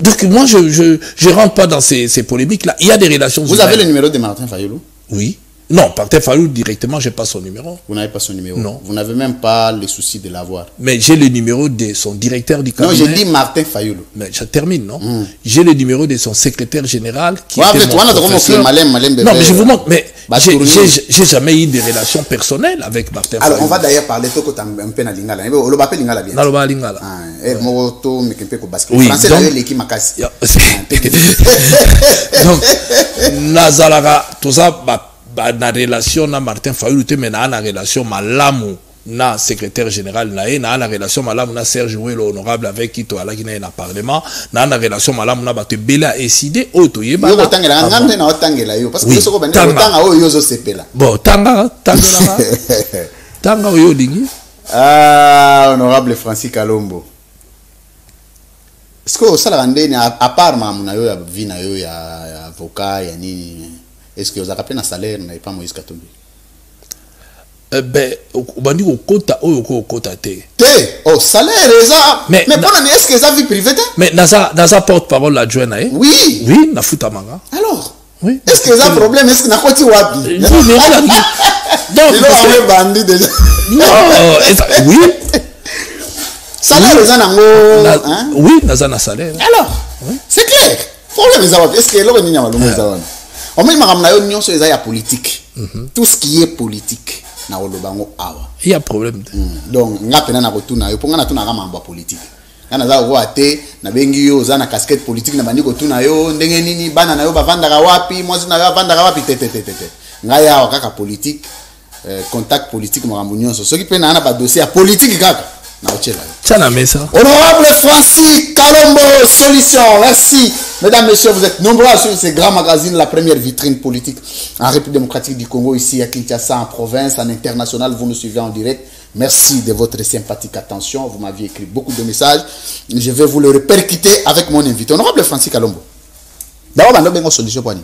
Donc moi, je ne rentre pas dans ces polémiques-là. Il y a des relations humaines. Vous avez le numéro de Martin Fayulu? Oui. Non, Martin Fayulu, directement, je n'ai pas son numéro. Vous n'avez pas son numéro? Non. Vous n'avez même pas le souci de l'avoir? Mais j'ai le numéro de son directeur du cabinet. Non, j'ai dit Martin Fayulu. Mais je termine, non? J'ai le numéro de son secrétaire général qui était mon professeur. Non, mais je vous montre, mais j'ai jamais eu de relations personnelles avec Martin Fayulu. Alors, on va d'ailleurs parler un peu de Lingala. On va appeler Lingala bien. Naloba Lingala. Oui, français, là, l'équipe Makassi. Donc, Nazalara, tout ça, na relation na Martin Fayulu mais na relation malamu na secrétaire général na relation malamu na Serge Ouelo honorable avec qui to ala qui na parlement na relation malamu na bato bela décidé auto yeba yo tangela ngande na otangela yo parce que soko bande tanga o yo zo sepela bon tanga yo dingi honorable Francis Kalombo, est-ce que au sala ndeni à part mamuna yo ya vina yo ya avocat ya nini? Est-ce que vous avez appelé un salaire n'avez pas Moïse Katumbi? Ben, on dit au quota ou au quota T. Oh, salaire, mais est-ce que ça vie privée? Mais Naza porte-parole la joie, oui. Oui, na futa manga. Alors, oui. Est-ce que ça problème? Est-ce que na koti wapi? Non, oui. Salaire, oui, Naza na salaire. Alors, c'est clair. Problème, est-ce que l'on on met ma politique. Tout ce qui est politique. na olobango awa. Il y a problème. Donc nga pena na kotuna yo ponga na tuna mambo politique. Nga na za ko ate na bengi yo za na casquette politique na bandi kotuna yo ndenge nini bana na yo bavandaka wapi mwasi na yo bavandaka wapi tete. Nga ya wakaka politique contact politique makambo nyonso. Soki pena na ba dossier politique kaka na ochela. Tchana mesa. Honorable Francis Kalombo Solution. Merci. Mesdames, Messieurs, vous êtes nombreux à suivre ces grands magazines, la première vitrine politique en République démocratique du Congo, ici à Kinshasa, en province, en international. Vous nous suivez en direct. Merci de votre sympathique attention. Vous m'aviez écrit beaucoup de messages. Je vais vous le répercuter avec mon invité. Honorable Francis Kalombo. D'abord, on a une solution pour nous.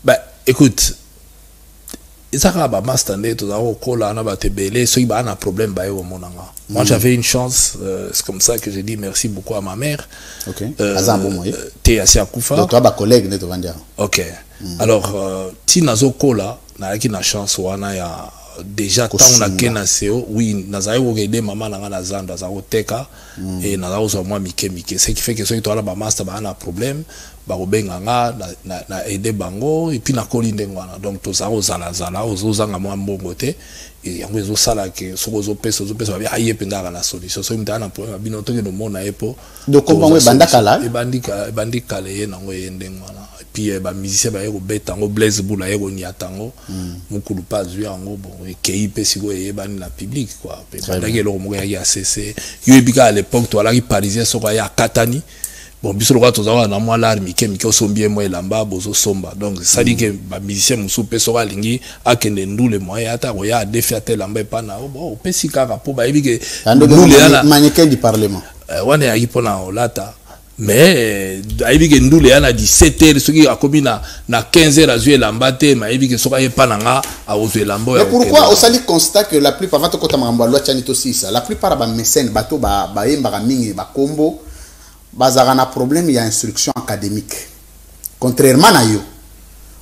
Ben, écoute, moi j'avais une chance, c'est comme ça que j'ai dit merci beaucoup à ma mère. Ok. T'es assez à Koufa. Donc toi, ma collègue, n'est-ce pas? Ok. Alors, ti nazo kola, na qui na chance wana ya déjà tant on a kenaseo, oui, nazaï ogede maman na na zanda za oteka et na zo moi mike. Ce qui fait que ceux qui ont la master ba na problème. Barobenga na aider bango et puis na kolinde ngwana donc to za ozala ozanga mwa mbongote et yango ezo sala ke sokozo pesa ba aye pendaka na solution so mtana problème bino to ke no mona epo donc kombango bandaka la bandika le ye nango yende ngwana et puis ba musicien ba yeko beta ngo Blaise Bula yeko nyatango mukulu pas zui yango bon et kei pe siko ye bani na public quoi pe bandaki lo mo ya cc yo ebika à l'époque to ala ki parisien so ya katani. Bon, biso loka tozawa na mwa lar mike osombie mo elamba bozo somba. Donc ça dit que ba musicien musu pe soka lingi akende ndule moya ata ko ya defi ate lamba pa na bon pesi kaka po ba yibike ndule yana mannequin du parlement. Wana ya ipona olata mais ayibike ndule yana 17h soki akomi na 15h azue elamba te ma yibike soka ye pa nanga a ozo elamba. Mais pourquoi au sali constat que la plupart avant to mamba loi chanito 6 la plupart ba mécène bato ba yemba mingi ba kombo bazara na problème il y a instruction académique contrairement na yo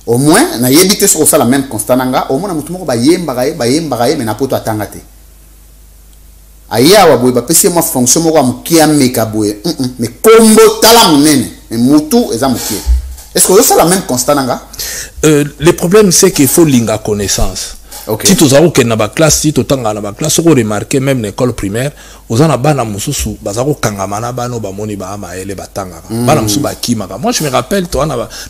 au moins na yebite sur ça la même constat nanga au moins na mutu moko ba yemba mais na poto atanga te aya wa boy ba pesi mo fonction moko amkia meka boy mais kombo tala munene mais mutu eza mukie est-ce que ça la même constat nanga le problème c'est qu'il faut linga connaissance. Okay. Si tu as que na ba classe, si tu as na ba classe, on remarque même l'école primaire, aux en a bana mususu, bazako kangamana bano ba moni ba ama ele batanga. Bana musu ba kimaka. Moi je me rappelle toi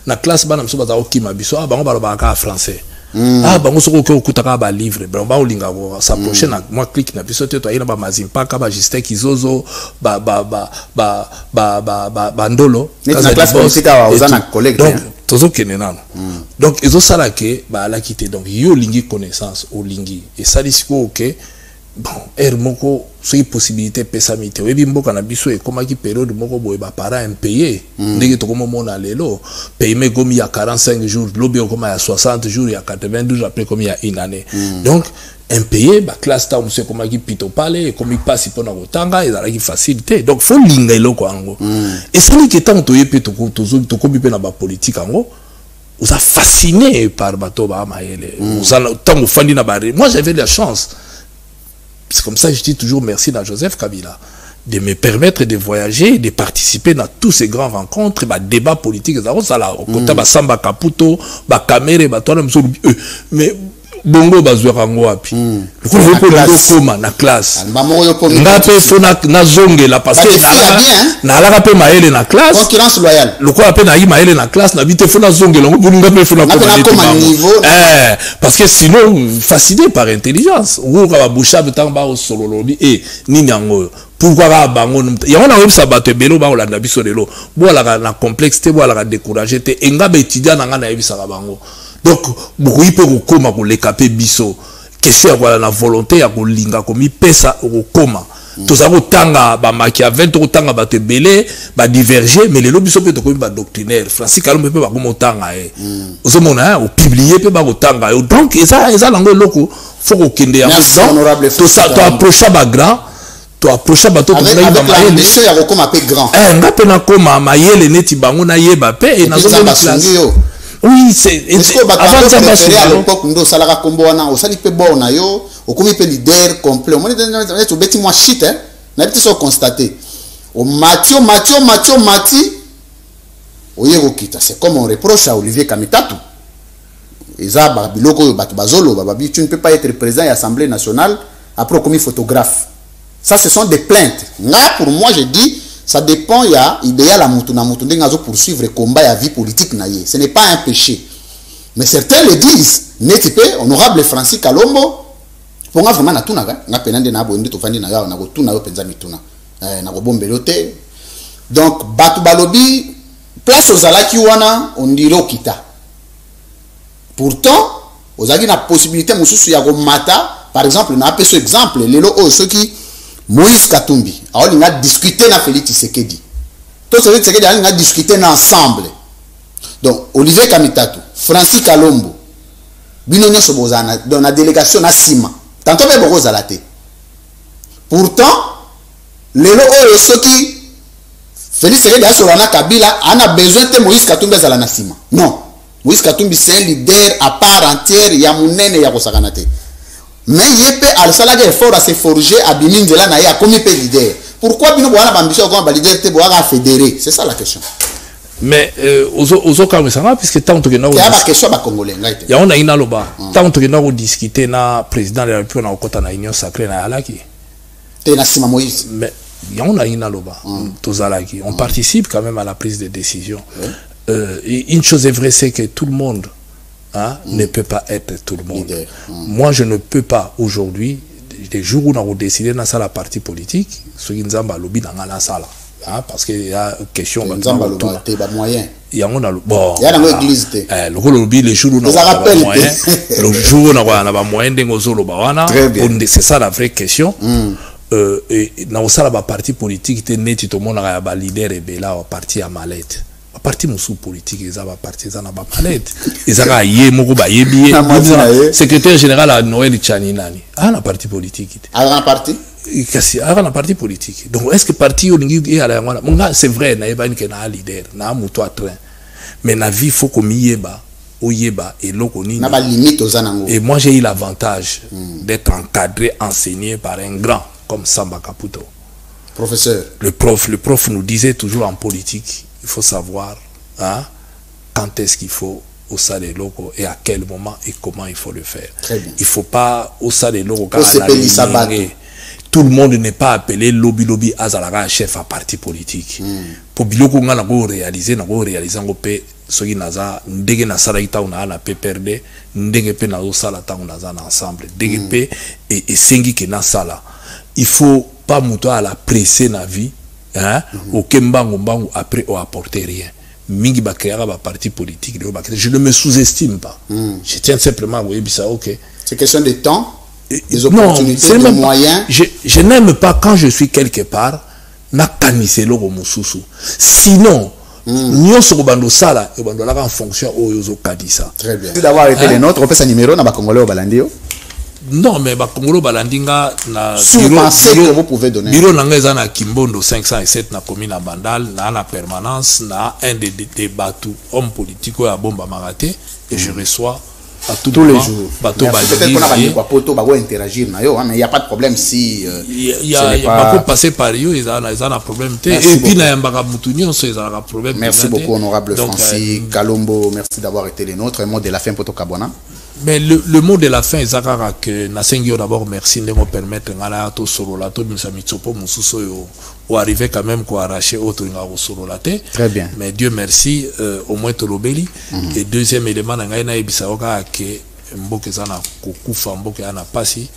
na classe bana musu bazako kima biso ah bango ba ka français. Ah bango soko ko kutaka ba livre, ba olinga ko s'approcher na moi clique na biso te to ina ba mazimpa ka ba Justin Kizozo ba ndolo. Na classe politique wa ozana collègue. Donc ils ont ça là que bah la quitter donc yo lingi connaissance au lingi et ça dit quoi ok bon moko soit possibilité pesa mite we bimbo kana biso et comment qui période moko boy ba parents impayé ndenge to comme mona lelo paiement comme il y a 45 jours lobby comme il y a 60 jours il y a 92 jours après comme il y a une année donc impayé ba classe ta monsieur comment qui pito parler et comme il passe pour na kotanga et qui facilité donc faut linga eloko ango et ça dit que tant to yepé to comme pe na ba politique ango vous a fasciné par bateau ba maele vous a tant fandi na bare moi j'avais la chance c'est comme ça que je dis toujours merci à Joseph Kabila de me permettre de voyager de participer dans tous ces grands rencontres ba débats politiques ça là au côté ba Samba Kaputo ba Kamere ba toi mais bongo bazwera ngo wapi ko koma na classe ngape fona na zonge la parce que na la pe maele na classe concurrence loyale le quoi pe na yi maele na classe na vite fona zonge longo bonga pe fona koma niveau parce que sinon fasciné par intelligence ou ka ba boucha betanga ba solo lobi et nini yango pourquoi ba bango ya on a websa bato belo ba olanda biso lelo bo la na complexité bo la décourager te enga be étudiant na ngana yebisa ka bango. Donc, beaucoup peut koma ko lekape biso. Question ya la volonté ya ko linga komi pesa ko koma. Tout ça ko tanga ba Machiavel to tanga ba te belé ba diverger mais les lobiso peut to komi ba doctrinaire. Francis Kalombe peut ba ko tanga Ozo mona o publier peut ba ko tanga. Donc ça lango loko faut ko kende ya tout ça to approcher ba grand. To approcher ba to avec la mission ya ko koma pe grand. Ngape na koma mayele neti bango na yeba pe et na zo classe. Oui, c'est avant ça passer à l'époque ndo salaka kombo wana osali pe bon na yo okomi pe leader complet on est to beti moi shit hein na beti so constater o Mathieu Mati oyeko kita c'est comme on reproche à Olivier Kamitatu Tu ne peux pas être président de l'Assemblée nationale après comme photographe. Ça, ce sont des plaintes. Là, pour moi, je dis, ça dépend, il y a idéal à poursuivre le combat à la vie politique. Ce n'est pas un péché. Mais certains le disent. N'est-ce pas, honorable Francis Kalombo, pour moi, vraiment, donc, Batu Balobi, place aux Alaki Wana, on dirait au Kita. Pourtant, vous avez la possibilité, par exemple, on a appelé ce exemple, ceux qui, Moïse Katumbi, on a discuté avec Félix Tshisekedi. Tout ce Félix Tshisekedi, on a discuté ensemble. Donc, Olivier Kamitatu, Francis Kalombo, Binonyo Sobozana, dans la délégation à Sima. Tantôt, mais beaucoup Zalate. Pourtant, ceux qui, Félix Tshisekedi, Solana Kabila, on a besoin de Moïse Katumbi Zalana Sima. Non. Moïse Katumbi, c'est un leader à part entière, il y a Mounene et Yakosakanate. Mais il peut aller effort à se forger à Biminzela Naya comme leader. Pourquoi Bino Boana Bambicho comme leader te boire à fédérer? C'est ça la question. Mais aux cas où puisque tant que nous il y a ma question à Congolais. Il y a on a ina loba. Tant que nous discuter na président de la République na kota na union sacrée na alaki. Te na Sima Moïse. Mais il y a on a ina loba. Tous alaki. On participe quand même à la prise de décision. Une chose est vraie, c'est que tout le monde ne peut pas être tout le monde. Moi, je ne peux pas aujourd'hui, les jours où on a décidé dans la partie politique, ceux qui nous ont lobby dans la salle. Parce qu'il y a une question. Il y a moyen. Il y a bon. Il y a une église. Le lobby, les jours où on a moyen. Le jour où on a moyen de c'est ça la vraie question. Et dans la partie politique, tout le monde a un leader et là, parti à mallette. Parti moussou politique, ils ont parti dans la palette. Ils ont yé moko ba yé billet. Secrétaire général à Noël Tchaninani. Ah la partie politique. Ah la partie. Kasi ah la partie politique. Donc est-ce que parti olingi à la ngwana. C'est vrai na yeba ni ke na leader na muto à train. Mais na vie faut comme yeba oyeba et lokoni. Na ba limite aux anango. Et moi j'ai eu l'avantage d'être encadré, enseigné par un grand comme Samba Kaputo. Professeur. Le prof nous disait toujours en politique. Il faut savoir quand est-ce qu'il faut au sein des locaux et à quel moment et comment il faut le faire. Il ne faut pas au sein des locaux tout le monde n'est pas appelé lobby azalaga chef à parti politique. Pour biloko nga na go réaliser ngo pe soki naza ndenge na sala ita una na PPRD ndenge pe na zo sala ta una za ensemble ndenge pe et sengi ke na sala. Il faut pas muto à la presser na vie. Au Kembango après on apporter rien. Mingi ba créer ba parti politique, je ne me sous-estime pas. Je tiens simplement à vous dire ça, ok. C'est question de temps, des opportunités, des moyens. Je n'aime pas quand je suis quelque part, na kaniselo ko mususu. Sinon, nous sommes bando sala et bando la en fonction au yozo kadisa. Très bien. D'avoir été les nôtres, on peut sa numéro na ba congolais au balandio. Non, mais Bakongolo Balandinga na que vous pouvez donner. Bureau Nangeza na Kimbondo 507 na commune à Bandal na la permanence na un des bateaux hommes politiques à Bomba Maraté et je reçois à tous les jours. Bateau peut-être qu'on va interagir mais il n'y a pas de problème si il y a pas passer par eux ils ont un problème et puis na Mbaka Mutunyo ils ont un problème. Merci beaucoup honorable Francis Kalombo, merci d'avoir été les nôtres. Un mot de la fin pour Tokabona. Mais le mot de la fin est que Nasengio d'abord merci de me permettre de solo la to bisa mitsopo mususo ou arriver quand même quoi arracher autre ngaro solo la té. Très bien. Mais Dieu merci au moins to lobeli et deuxième élément ngai na ebisa oka que mboke zana kokufa mboke ana pasi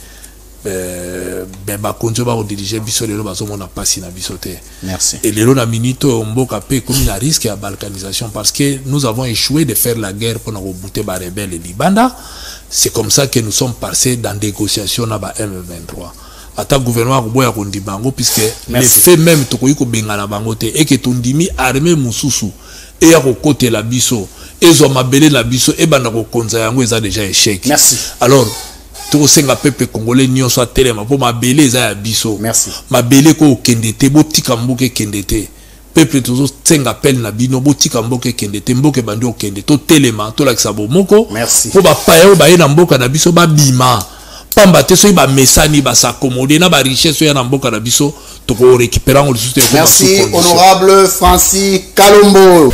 ben ba konzo ba diriger biso lelo bazo mona pasi na biso té. Merci. Et lelo na minito mboka pe comme il a risque à balkanisation parce que nous avons échoué de faire la guerre pour nous rebooter ba rebelle et Libanda. C'est comme ça que nous sommes passés dans négociation na ba M23. Ata gouvernement boya kondibango puisque les faits même tokoyi ko bengana bango té et que tondimi armée mususu et ya ko côté la biso et zo mabele la biso et banda ko konza yango eza déjà échec. Merci. Alors tout senga peuple congolais nyo soit telema pour mabele eza ya biso. Merci. Mabele ko kendete botika mboke kendete. Peuple toujours senga appel na bino botika mboke kendete mboke bandi okende to telema to lakisa bomoko. Merci. Po ba payo ba ye na mboka na biso ba bima. Pamba te so ba mesani ba s'accommoder na ba richesse ya na mboka na biso to ko récupérer en le. Merci honorable Francis Kalombo.